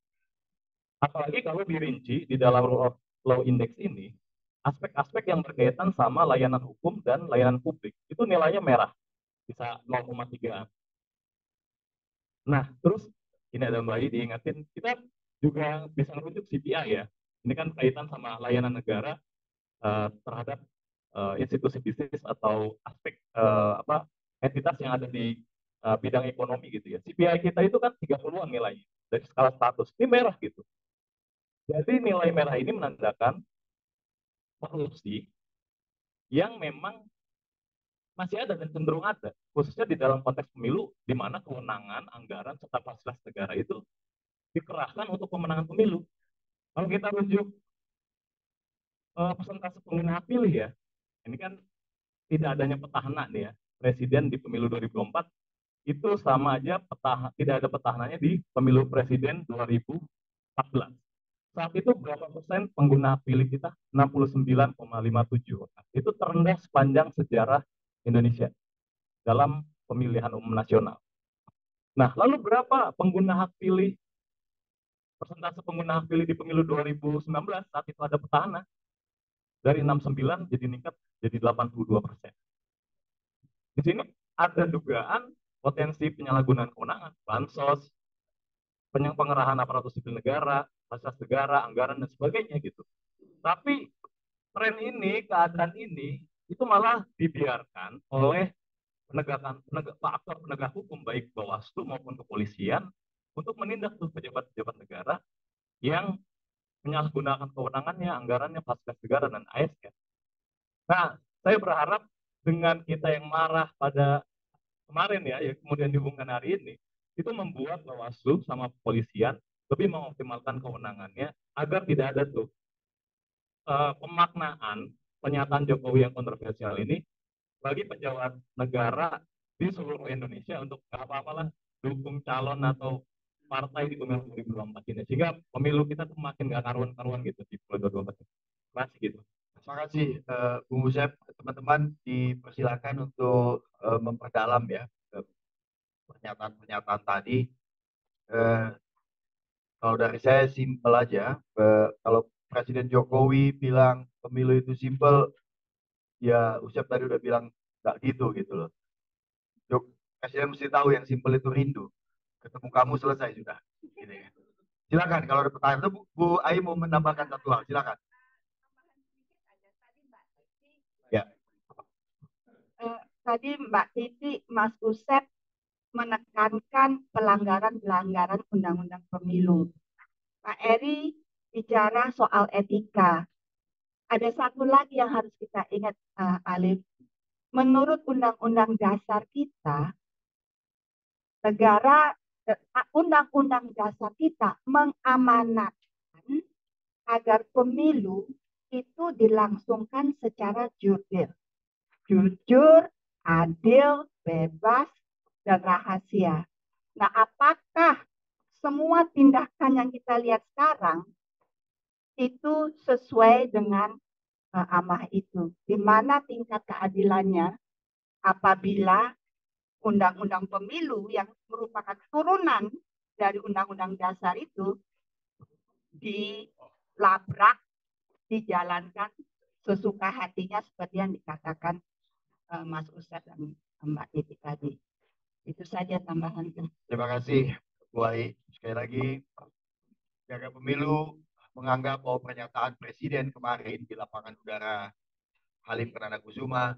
Apalagi kalau dirinci di dalam rule of law index ini, aspek-aspek yang berkaitan sama layanan hukum dan layanan publik itu nilainya merah, bisa 0,3. Nah, terus ini ada bayi diingatin, kita juga bisa merujuk CPI ya. Ini kan kaitan sama layanan negara terhadap institusi bisnis atau aspek entitas yang ada di bidang ekonomi gitu ya. CPI kita itu kan 30-an nilainya dari skala status. Ini merah gitu. Jadi nilai merah ini menandakan korupsi yang memang masih ada dan cenderung ada, khususnya di dalam konteks pemilu, di mana kewenangan, anggaran, serta fasilitas negara itu dikerahkan untuk pemenangan pemilu. Kalau kita rujuk persentase pengguna hak pilih ya, ini kan tidak adanya petahana nih ya, presiden di pemilu 2024 itu sama aja tidak ada petahananya di pemilu presiden 2014. Saat itu berapa persen pengguna hak pilih kita? 69,57. Itu terendah sepanjang sejarah Indonesia dalam pemilihan umum nasional. Nah, lalu berapa pengguna hak pilih, persentase pengguna hak pilih di pemilu 2019 saat itu ada petahana? Dari 69 jadi meningkat jadi 82%. Di sini ada dugaan potensi penyalahgunaan kewenangan, bansos, pengerahan aparatur sipil negara, fasilitas negara, anggaran dan sebagainya gitu. Tapi tren ini, keadaan ini itu malah dibiarkan oleh aktor penegak hukum baik Bawaslu maupun kepolisian untuk menindak tuh pejabat-pejabat negara yang menyalahgunakan kewenangannya, anggarannya, fasilitas negara dan ASN. Nah, saya berharap dengan kita yang marah pada kemarin ya, kemudian dihubungkan hari ini, itu membuat Bawaslu sama kepolisian lebih mengoptimalkan kewenangannya agar tidak ada tuh pemaknaan pernyataan Jokowi yang kontroversial ini bagi pejabat negara di seluruh Indonesia untuk nggak apa-apalah dukung calon atau partai di pemilu 2024 ini. Sehingga pemilu kita tuh makin nggak karuan-karuan gitu di 2024. Terima kasih gitu.
Terima kasih Bung Usep. Teman-teman dipersilakan untuk memperdalam ya pernyataan-pernyataan tadi. Kalau dari saya simpel aja. Kalau Presiden Jokowi bilang pemilu itu simpel, ya Usep tadi udah bilang nggak gitu loh. Presiden mesti tahu yang simpel itu rindu. Ketemu kamu selesai sudah. Gitu ya. Silakan kalau ada pertanyaan itu Bu Ai mau menambahkan satu hal, silakan. Ya.
Tadi Mbak Titi, Mas Usep menekankan pelanggaran-pelanggaran undang-undang pemilu. Pak Eri bicara soal etika. Ada satu lagi yang harus kita ingat, Alif. Menurut Undang-Undang Dasar kita, Undang-Undang Dasar kita mengamanatkan agar pemilu itu dilangsungkan secara jujur, adil, bebas, dan rahasia. Nah, apakah semua tindakan yang kita lihat sekarang itu sesuai dengan amanah itu? Di mana tingkat keadilannya apabila undang-undang pemilu yang merupakan turunan dari undang-undang dasar itu dilabrak, dijalankan sesuka hatinya seperti yang dikatakan Mas Ustadz dan Mbak Titi tadi. Itu saja tambahan.
Terima kasih, Bu Ai. Sekali lagi, jaga pemilu menganggap bahwa pernyataan Presiden kemarin di lapangan udara Halim Perdana Kusuma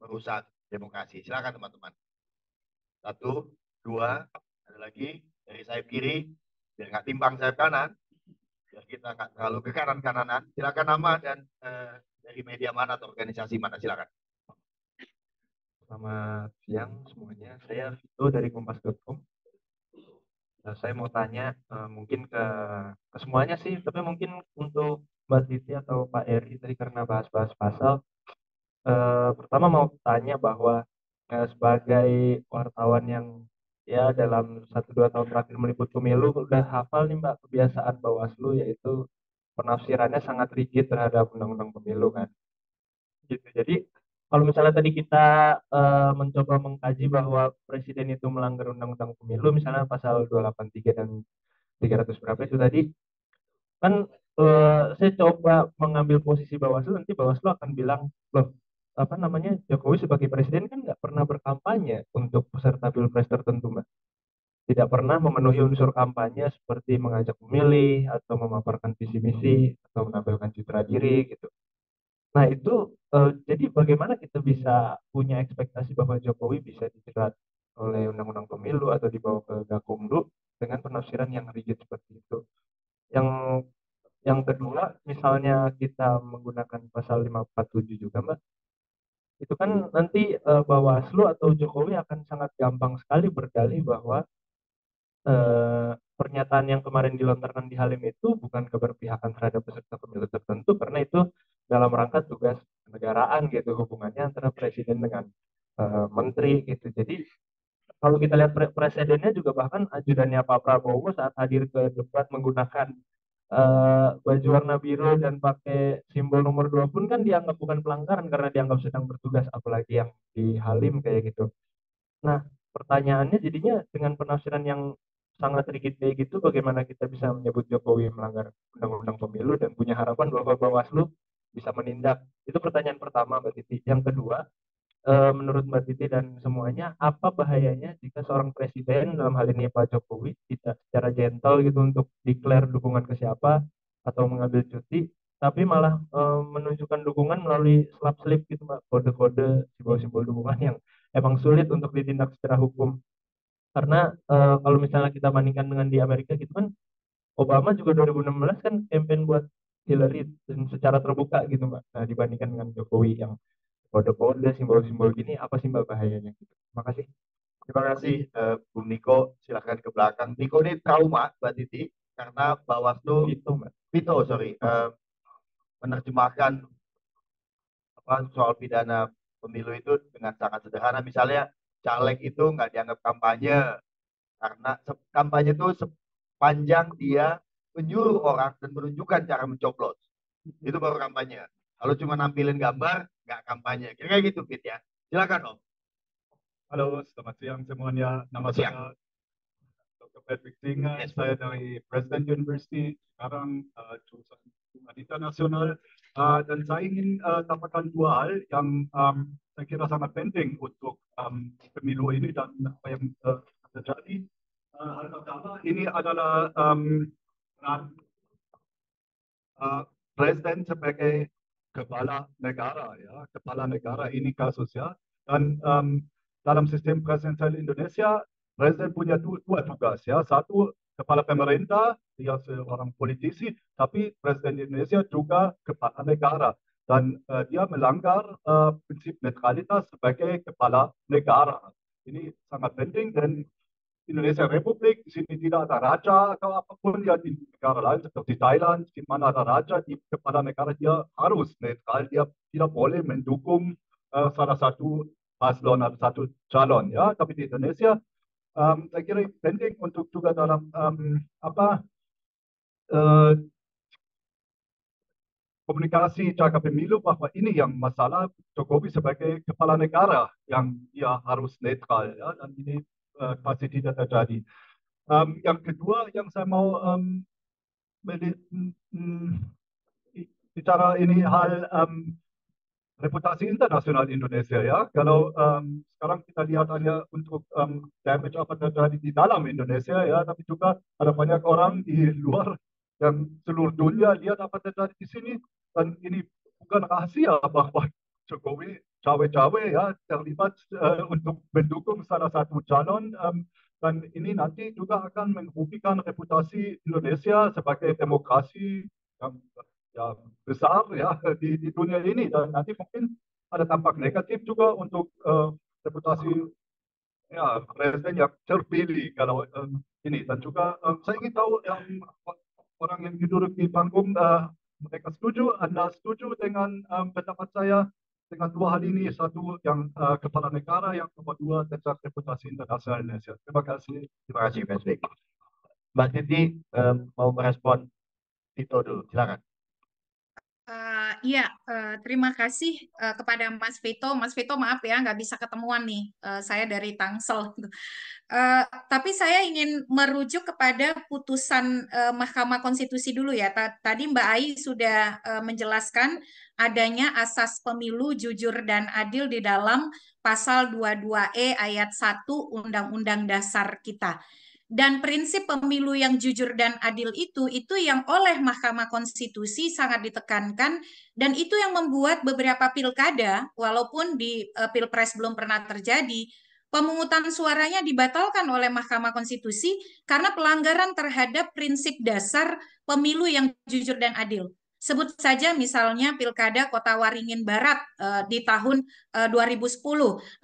merusak demokrasi. Silakan teman-teman. 1, 2, ada lagi dari sayap kiri, biar nggak timbang sayap kanan, biar kita nggak terlalu ke kanan-kananan. Silakan nama dan dari media mana atau organisasi mana, silakan.
Selamat siang semuanya, saya Vito dari Kompas.com. Saya mau tanya mungkin ke semuanya sih, tapi mungkin untuk Mbak Titi atau Pak Eri tadi karena bahas-bahas pasal. Pertama mau tanya bahwa sebagai wartawan yang ya dalam 1-2 tahun terakhir meliput pemilu udah hafal nih Mbak kebiasaan Bawaslu, yaitu penafsirannya sangat rigid terhadap undang-undang pemilu kan. Gitu. Jadi kalau misalnya tadi kita mencoba mengkaji bahwa presiden itu melanggar undang-undang pemilu, misalnya pasal 283 dan 300 berapa itu tadi, kan saya coba mengambil posisi Bawaslu, nanti Bawaslu akan bilang, loh apa namanya, Jokowi sebagai presiden kan nggak pernah berkampanye untuk peserta pilpres tertentu, Mbak. Tidak pernah memenuhi unsur kampanye seperti mengajak memilih atau memaparkan visi misi atau menampilkan citra diri gitu. Nah itu jadi bagaimana kita bisa punya ekspektasi bahwa Jokowi bisa dijerat oleh undang-undang pemilu atau dibawa ke Gakumdu dengan penafsiran yang rigid seperti itu. Yang kedua, misalnya kita menggunakan pasal 547 juga, Mbak, itu kan nanti Bawaslu atau Jokowi akan sangat gampang sekali berdalih bahwa pernyataan yang kemarin dilontarkan di Halim itu bukan keberpihakan terhadap peserta pemilu tertentu, karena itu dalam rangka tugas kenegaraan gitu, hubungannya antara presiden dengan menteri gitu. Jadi kalau kita lihat presidennya juga, bahkan ajudannya Pak Prabowo saat hadir ke debat menggunakan baju warna biru dan pakai simbol nomor 2 pun kan dianggap bukan pelanggaran karena dianggap sedang bertugas, apalagi yang di Halim kayak gitu. Nah, pertanyaannya jadinya dengan penafsiran yang sangat rigid kayak gitu, bagaimana kita bisa menyebut Jokowi melanggar undang-undang pemilu dan punya harapan bahwa Bawaslu bisa menindak? Itu pertanyaan pertama, Mbak Titi. Yang kedua, menurut Mbak Titi dan semuanya, apa bahayanya jika seorang presiden, dalam hal ini Pak Jokowi, tidak secara gentle gitu untuk declare dukungan ke siapa atau mengambil cuti, tapi malah menunjukkan dukungan melalui slap-slip gitu, Mbak, kode-kode, simbol-simbol dukungan yang emang sulit untuk ditindak secara hukum. Karena kalau misalnya kita bandingkan dengan di Amerika gitu kan, Obama juga 2016 kan campaign buat Hillary dan secara terbuka gitu, Mbak. Nah, dibandingkan dengan Jokowi yang kode-kode, simbol-simbol gini, apa sih Mbak bahayanya gitu? Terima kasih.
Terima kasih, Bung Niko. Silakan ke belakang. Niko ini trauma, Mbak Titi, karena Bawaslu
Itu, Mbak.
Vito, sorry, menerjemahkan soal pidana pemilu itu dengan sangat sederhana. Misalnya caleg itu nggak dianggap kampanye karena kampanye itu sepanjang dia menyuruh orang dan menunjukkan cara mencoblos, itu baru kampanye. Kalau cuma nampilin gambar nggak kampanye. Kira-kira gitu, Fit ya. Silakan Om.
Halo, selamat siang semuanya. Nama saya Dr. Patrick Singer.
Yes.
Saya dari Presiden University, sekarang jurusan hubungan internasional. Dan saya ingin tambahkan 2 hal yang saya kira sangat penting untuk pemilu ini dan apa yang terjadi. Hal pertama, ini adalah Presiden sebagai kepala negara, ya, kepala negara ini kasusnya. Dan dalam sistem presidensial Indonesia, Presiden punya 2 tugas, ya. Satu, kepala pemerintah, dia seorang politisi, tapi Presiden Indonesia juga kepala negara. Dan dia melanggar prinsip netralitas sebagai kepala negara. Ini sangat penting dan Indonesia Republik, di sini tidak ada raja atau apapun ya di negara lain seperti Thailand, di mana ada raja, di kepala negara dia harus netral, dia tidak boleh mendukung salah satu paslon atau satu calon ya. Tapi di Indonesia saya kira penting untuk juga dalam komunikasi jaga pemilu bahwa ini yang masalah Jokowi sebagai kepala negara yang dia harus netral ya, dan ini pasti tidak terjadi. Yang kedua yang saya mau bicara ini hal reputasi internasional Indonesia ya. Kalau sekarang kita lihat hanya untuk damage apa terjadi di dalam Indonesia ya, tapi juga ada banyak orang di luar yang seluruh dunia lihat apa terjadi di sini, dan ini bukan rahasia bahwa Jokowi cawe-cawe ya terlibat untuk mendukung salah satu calon, dan ini nanti juga akan merugikan reputasi Indonesia sebagai demokrasi yang besar ya di dunia ini, dan nanti mungkin ada dampak negatif juga untuk reputasi ya presiden yang terpilih kalau ini, dan juga saya ingin tahu yang orang yang duduk di panggung mereka setuju, Anda setuju dengan pendapat saya dengan dua hal ini, satu yang kepala negara, yang kedua tentang reputasi internasional Indonesia. Terima kasih.
Terima kasih, Mas Vicky. Mbak Titi mau merespon Tito dulu, silakan.
Iya, terima kasih kepada Mas Vito. Mas Vito, maaf ya, nggak bisa ketemuan nih. Saya dari Tangsel. Tapi saya ingin merujuk kepada putusan Mahkamah Konstitusi dulu ya. Tadi Mbak Ai sudah menjelaskan adanya asas pemilu jujur dan adil di dalam pasal 22E ayat 1 Undang-Undang Dasar kita. Dan prinsip pemilu yang jujur dan adil itu yang oleh Mahkamah Konstitusi sangat ditekankan, dan itu yang membuat beberapa pilkada, walaupun di Pilpres belum pernah terjadi, pemungutan suaranya dibatalkan oleh Mahkamah Konstitusi karena pelanggaran terhadap prinsip dasar pemilu yang jujur dan adil. Sebut saja misalnya Pilkada Kota Waringin Barat di tahun 2010,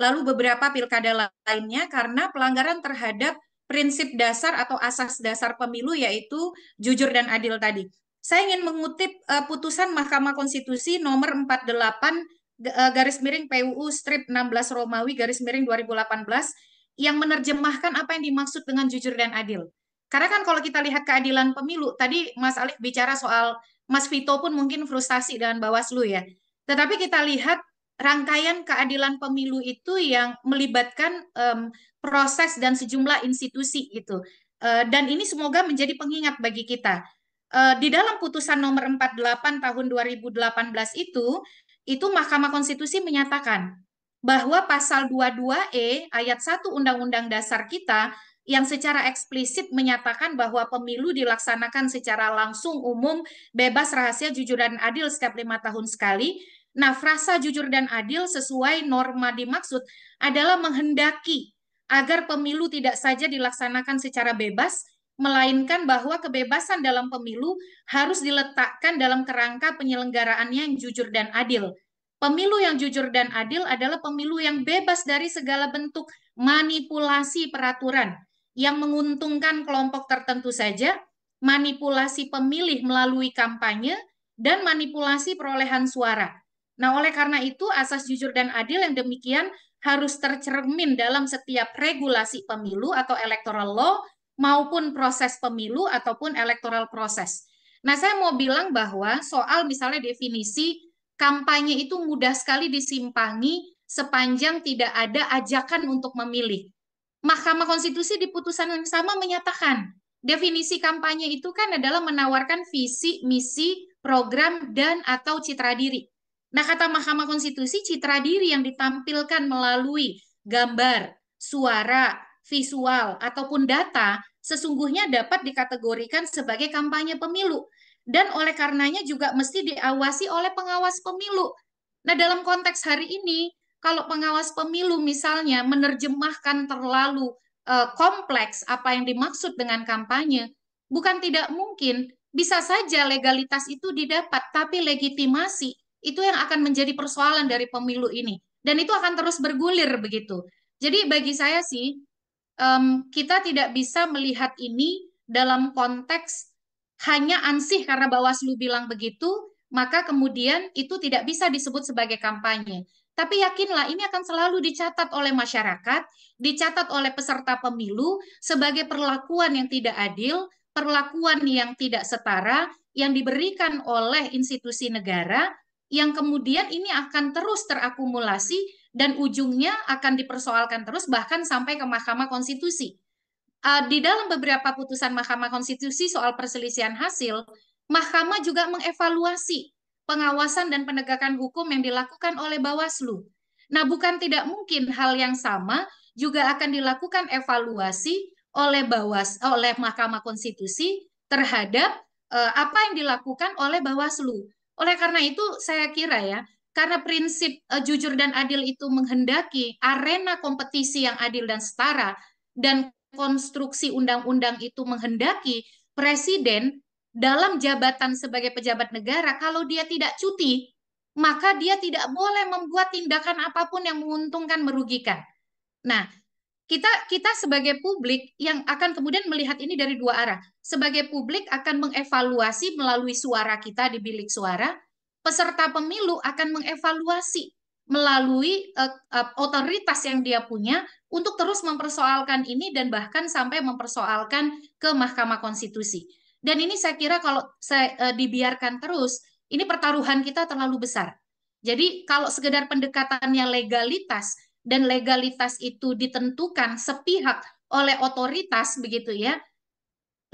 lalu beberapa pilkada lainnya karena pelanggaran terhadap prinsip dasar atau asas dasar pemilu yaitu jujur dan adil tadi. Saya ingin mengutip putusan Mahkamah Konstitusi nomor 48 garis miring PUU strip 16 Romawi garis miring 2018 yang menerjemahkan apa yang dimaksud dengan jujur dan adil. Karena kan kalau kita lihat keadilan pemilu, tadi Mas Alif bicara soal Mas Vito pun mungkin frustasi dengan Bawaslu ya. Tetapi kita lihat rangkaian keadilan pemilu itu yang melibatkan proses dan sejumlah institusi itu. Dan ini semoga menjadi pengingat bagi kita. Di dalam putusan nomor 48 tahun 2018 itu Mahkamah Konstitusi menyatakan bahwa pasal 22E ayat 1 Undang-Undang Dasar kita yang secara eksplisit menyatakan bahwa pemilu dilaksanakan secara langsung, umum, bebas, rahasia, jujur, dan adil setiap 5 tahun sekali. Nah, frasa jujur dan adil sesuai norma dimaksud adalah menghendaki agar pemilu tidak saja dilaksanakan secara bebas, melainkan bahwa kebebasan dalam pemilu harus diletakkan dalam kerangka penyelenggaraannya yang jujur dan adil. Pemilu yang jujur dan adil adalah pemilu yang bebas dari segala bentuk manipulasi peraturan yang menguntungkan kelompok tertentu saja, manipulasi pemilih melalui kampanye, dan manipulasi perolehan suara. Nah, oleh karena itu, asas jujur dan adil yang demikian harus tercermin dalam setiap regulasi pemilu atau electoral law maupun proses pemilu ataupun electoral proses. Nah, saya mau bilang bahwa soal misalnya definisi kampanye itu mudah sekali disimpangi sepanjang tidak ada ajakan untuk memilih. Mahkamah Konstitusi di putusan yang sama menyatakan definisi kampanye itu kan adalah menawarkan visi, misi, program, dan atau citra diri. Nah, kata Mahkamah Konstitusi, citra diri yang ditampilkan melalui gambar, suara, visual, ataupun data sesungguhnya dapat dikategorikan sebagai kampanye pemilu. Dan oleh karenanya juga mesti diawasi oleh pengawas pemilu. Nah, dalam konteks hari ini, kalau pengawas pemilu misalnya menerjemahkan terlalu kompleks apa yang dimaksud dengan kampanye, bukan tidak mungkin, bisa saja legalitas itu didapat, tapi legitimasi itu yang akan menjadi persoalan dari pemilu ini. Dan itu akan terus bergulir begitu. Jadi bagi saya sih, kita tidak bisa melihat ini dalam konteks hanya ansih karena Bawaslu bilang begitu, maka kemudian itu tidak bisa disebut sebagai kampanye. Tapi yakinlah ini akan selalu dicatat oleh masyarakat, dicatat oleh peserta pemilu sebagai perlakuan yang tidak adil, perlakuan yang tidak setara, yang diberikan oleh institusi negara, yang kemudian ini akan terus terakumulasi dan ujungnya akan dipersoalkan terus bahkan sampai ke Mahkamah Konstitusi. Di dalam beberapa putusan Mahkamah Konstitusi soal perselisihan hasil, Mahkamah juga mengevaluasi pengawasan dan penegakan hukum yang dilakukan oleh Bawaslu. Nah, bukan tidak mungkin hal yang sama juga akan dilakukan evaluasi oleh Mahkamah Konstitusi terhadap apa yang dilakukan oleh Bawaslu. Oleh karena itu, saya kira ya, karena prinsip jujur dan adil itu menghendaki arena kompetisi yang adil dan setara, dan konstruksi undang-undang itu menghendaki presiden dalam jabatan sebagai pejabat negara, kalau dia tidak cuti, maka dia tidak boleh membuat tindakan apapun yang menguntungkan, merugikan. Nah, kita sebagai publik yang akan kemudian melihat ini dari dua arah. Sebagai publik akan mengevaluasi melalui suara kita di bilik suara, peserta pemilu akan mengevaluasi melalui otoritas yang dia punya untuk terus mempersoalkan ini dan bahkan sampai mempersoalkan ke Mahkamah Konstitusi. Dan ini saya kira kalau dibiarkan terus, ini pertaruhan kita terlalu besar. Jadi kalau sekedar pendekatannya legalitas, dan legalitas itu ditentukan sepihak oleh otoritas begitu ya,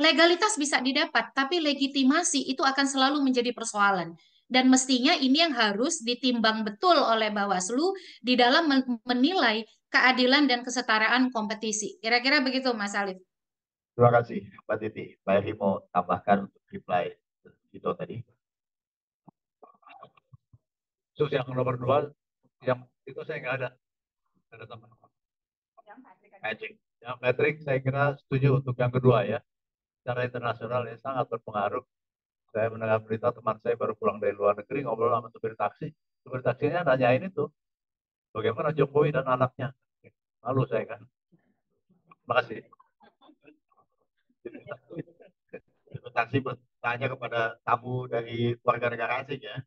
legalitas bisa didapat, tapi legitimasi itu akan selalu menjadi persoalan. Dan mestinya ini yang harus ditimbang betul oleh Bawaslu di dalam menilai keadilan dan kesetaraan kompetisi. Kira-kira begitu, Mas Alif.
Terima kasih, Mbak Titi. Mbak Eri mau tambahkan untuk reply itu tadi.
Khusus yang nomor 2, yang itu saya nggak ada tambahan. Patrick. Yang Patrick saya kira setuju untuk yang kedua ya. Secara internasional ini sangat berpengaruh. Saya mendengar berita teman saya baru pulang dari luar negeri ngobrol sama supir taksi. Supir taksinya nanyain itu, bagaimana Jokowi dan anaknya. Malu saya kan. Terima kasih.
Taksi bertanya kepada tamu dari warga negara asing ya,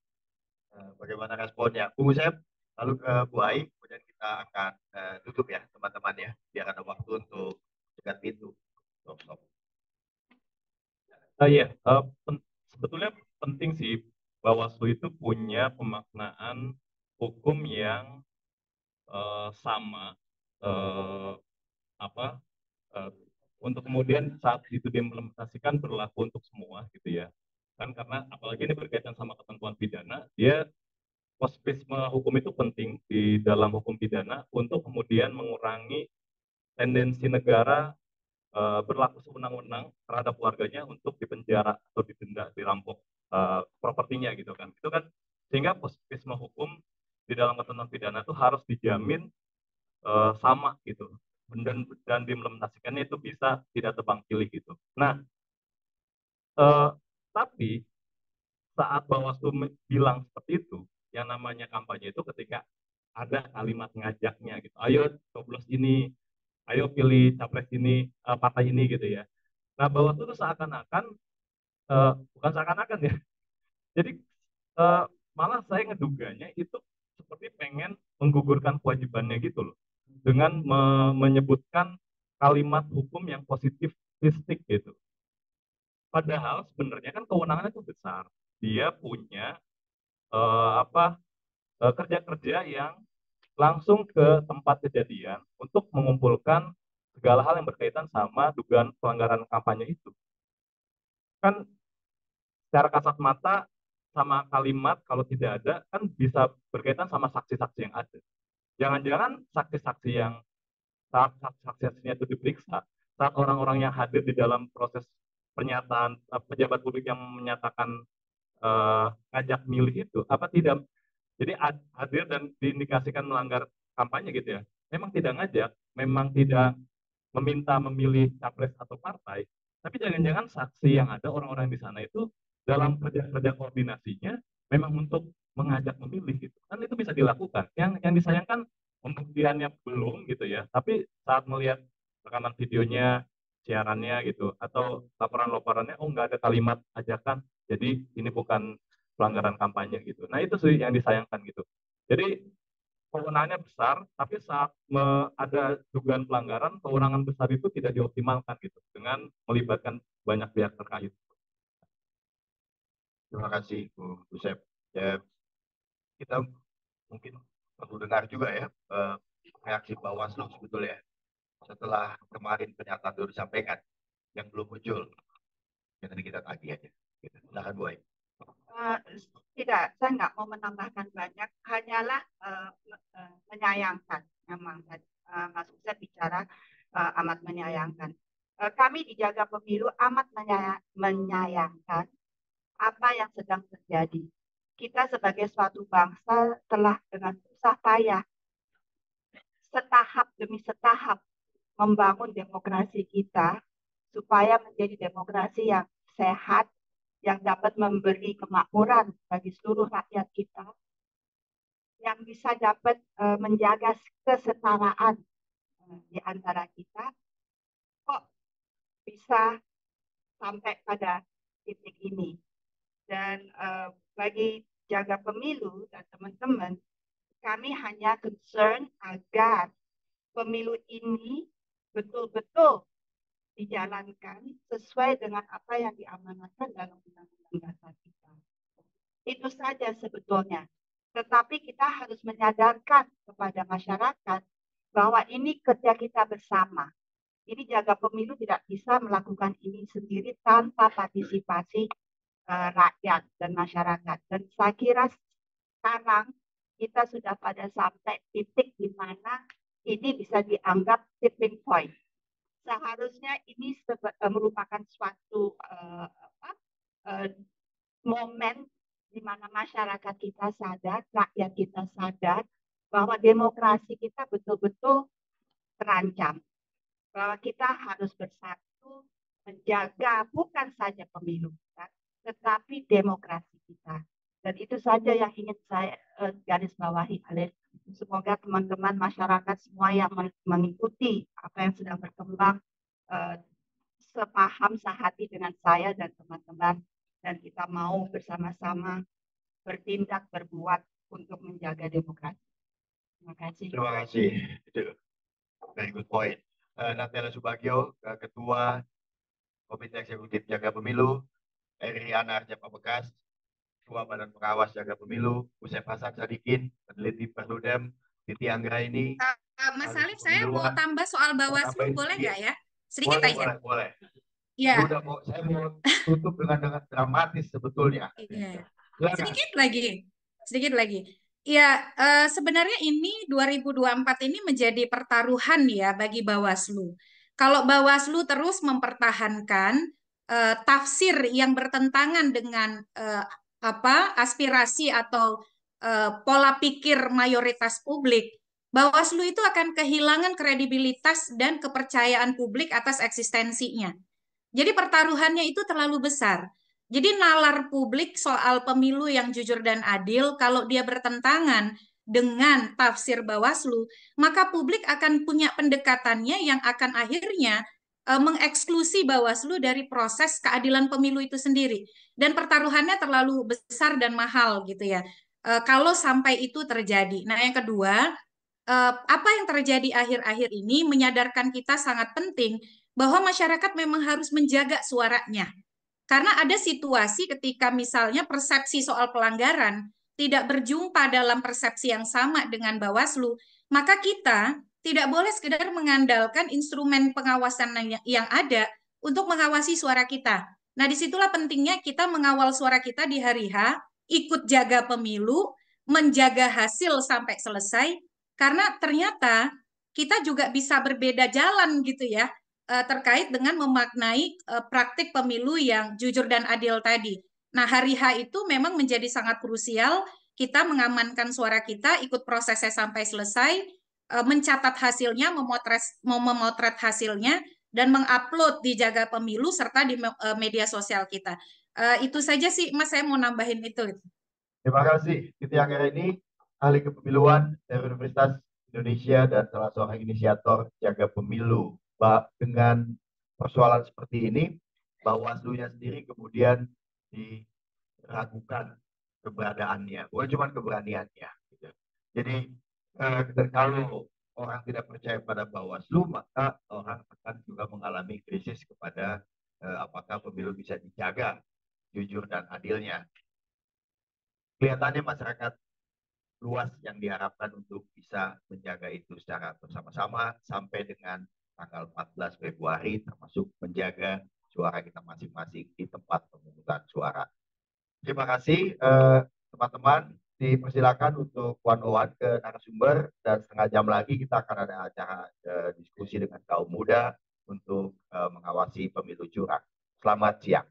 bagaimana responnya. Bung Usep, lalu ke Bu Ai, kemudian kita akan tutup ya teman-teman ya, biar ada waktu untuk cegat pintu. Stop.
Iya, sebetulnya penting sih Bawaslu itu punya pemaknaan hukum yang sama untuk kemudian saat itu diimplementasikan berlaku untuk semua gitu ya. Kan karena apalagi ini berkaitan sama ketentuan pidana, dia posisifisme hukum itu penting di dalam hukum pidana untuk kemudian mengurangi tendensi negara berlaku sewenang-wenang terhadap warganya untuk dipenjara atau didenda, dirampok propertinya gitu kan. Itu kan sehingga posisifisme hukum di dalam ketentuan pidana itu harus dijamin sama gitu. Dan diimplementasikannya itu bisa tidak tebang pilih gitu. Nah, tapi saat Bawaslu bilang seperti itu, yang namanya kampanye itu ketika ada kalimat ngajaknya gitu. Ayo coblos ini, ayo pilih capres ini, partai ini gitu ya. Nah, Bawaslu itu seakan-akan, bukan seakan-akan ya. Jadi malah saya ngeduganya itu seperti pengen menggugurkan kewajibannya gitu loh. Dengan menyebutkan kalimat hukum yang positivistik gitu. Padahal sebenarnya kan kewenangannya itu besar. Dia punya kerja-kerja yang langsung ke tempat kejadian untuk mengumpulkan segala hal yang berkaitan sama dugaan pelanggaran kampanye itu. Kan secara kasat mata sama kalimat kalau tidak ada kan bisa berkaitan sama saksi-saksi yang ada. Jangan-jangan saksi-saksi yang saat saksi-saksinya itu diperiksa, saat orang-orang yang hadir di dalam proses pernyataan pejabat publik yang menyatakan ngajak milih itu apa tidak, jadi hadir dan diindikasikan melanggar kampanye gitu ya, memang tidak ngajak, memang tidak meminta memilih capres atau partai, tapi jangan-jangan saksi yang ada orang-orang di sana itu dalam kerja-kerja koordinasinya memang untuk mengajak memilih gitu kan, itu bisa dilakukan. Yang disayangkan pembuktiannya belum gitu ya, tapi saat melihat rekaman videonya, siarannya gitu, atau laporan-laporannya, oh nggak ada kalimat ajakan, jadi ini bukan pelanggaran kampanye gitu. Nah itu sih yang disayangkan gitu. Jadi kewenangannya besar, tapi saat ada dugaan pelanggaran, kewenangan besar itu tidak dioptimalkan gitu, dengan melibatkan banyak pihak terkait.
Terima kasih, Bu Sep. Ya, kita mungkin perlu dengar juga ya reaksi Bawaslu sebetulnya setelah kemarin pernyataan itu disampaikan yang belum muncul. Yang tadi kita tagih aja. Gitu. Silakan Bu Ai.
Tidak, saya nggak mau menambahkan banyak, hanyalah menyayangkan. Memang Mas Usep bicara amat menyayangkan. Kami di Jaga Pemilu amat menyayangkan apa yang sedang terjadi. Kita sebagai suatu bangsa telah dengan susah payah setahap demi setahap membangun demokrasi kita supaya menjadi demokrasi yang sehat, yang dapat memberi kemakmuran bagi seluruh rakyat kita, yang bisa dapat menjaga kesetaraan di antara kita, kok bisa sampai pada titik ini. Dan bagi Jaga Pemilu dan teman-teman, kami hanya concern agar pemilu ini betul-betul dijalankan sesuai dengan apa yang diamanatkan dalam Undang-Undang Dasar kita. Itu saja sebetulnya. Tetapi kita harus menyadarkan kepada masyarakat bahwa ini kerja kita bersama. Ini Jaga Pemilu tidak bisa melakukan ini sendiri tanpa partisipasi rakyat dan masyarakat. Dan saya kira sekarang kita sudah pada sampai titik di mana ini bisa dianggap tipping point. Seharusnya ini merupakan suatu momen di mana masyarakat kita sadar, rakyat kita sadar bahwa demokrasi kita betul-betul terancam. Bahwa kita harus bersatu menjaga bukan saja pemilu kita, tetapi demokrasi kita. Dan itu saja yang ingin saya garis bawahi, Alif. Semoga teman-teman masyarakat semua yang mengikuti apa yang sedang berkembang sepaham sehati dengan saya dan teman-teman, dan kita mau bersama-sama bertindak, berbuat untuk menjaga demokrasi. Terima kasih.
Terima kasih. Itu very good point. Natela Subagio, Ketua Komite Eksekutif Jaga Pemilu, Eri Anar Japabekas, Ketua Badan Pengawas Jaga Pemilu, Usep Hasan Sadikin, Peneliti Perludem, Titi Anggraini.
Mas Alif, saya mau tambah soal Bawaslu, boleh nggak ya? Sedikit
boleh,
aja.
Boleh.
Ya.
Saya mau tutup dengan dramatis sebetulnya.
Iya. Sedikit lagi. Ya, sebenarnya ini 2024 ini menjadi pertaruhan ya bagi Bawaslu. Kalau Bawaslu terus mempertahankan tafsir yang bertentangan dengan aspirasi atau pola pikir mayoritas publik, Bawaslu itu akan kehilangan kredibilitas dan kepercayaan publik atas eksistensinya. Jadi pertaruhannya itu terlalu besar. Jadi nalar publik soal pemilu yang jujur dan adil, kalau dia bertentangan dengan tafsir Bawaslu, maka publik akan punya pendekatannya yang akan akhirnya mengeksklusi Bawaslu dari proses keadilan pemilu itu sendiri. Dan pertaruhannya terlalu besar dan mahal gitu ya. Kalau sampai itu terjadi. Nah, yang kedua, apa yang terjadi akhir-akhir ini menyadarkan kita sangat penting bahwa masyarakat memang harus menjaga suaranya. Karena ada situasi ketika misalnya persepsi soal pelanggaran tidak berjumpa dalam persepsi yang sama dengan Bawaslu, maka kita tidak boleh sekedar mengandalkan instrumen pengawasan yang ada untuk mengawasi suara kita. Nah, disitulah pentingnya kita mengawal suara kita di hari H, ikut jaga pemilu, menjaga hasil sampai selesai, karena ternyata kita juga bisa berbeda jalan gitu ya, terkait dengan memaknai praktik pemilu yang jujur dan adil tadi. Nah, hari H itu memang menjadi sangat krusial. Kita mengamankan suara kita, ikut prosesnya sampai selesai, mencatat hasilnya, memotret hasilnya, dan mengupload di Jaga Pemilu serta di media sosial kita. Itu saja sih, Mas, saya mau nambahin itu.
Terima kasih. Titi Anggraini, ahli kepemiluan dari Universitas Indonesia dan salah seorang inisiator Jaga Pemilu. dengan persoalan seperti ini, Bawaslu-nya sendiri kemudian diragukan keberadaannya, bukan cuma keberaniannya. Gitu. Jadi kalau orang tidak percaya pada Bawaslu, maka orang akan juga mengalami krisis kepada apakah pemilu bisa dijaga jujur dan adilnya. Kelihatannya masyarakat luas yang diharapkan untuk bisa menjaga itu secara bersama-sama sampai dengan tanggal 14 Februari, termasuk menjaga suara kita masing-masing di tempat pemungutan suara. Terima kasih teman-teman. Dipersilakan untuk one-on-one ke narasumber, dan setengah jam lagi kita akan ada acara diskusi dengan kaum muda untuk mengawasi pemilu curang. Selamat siang.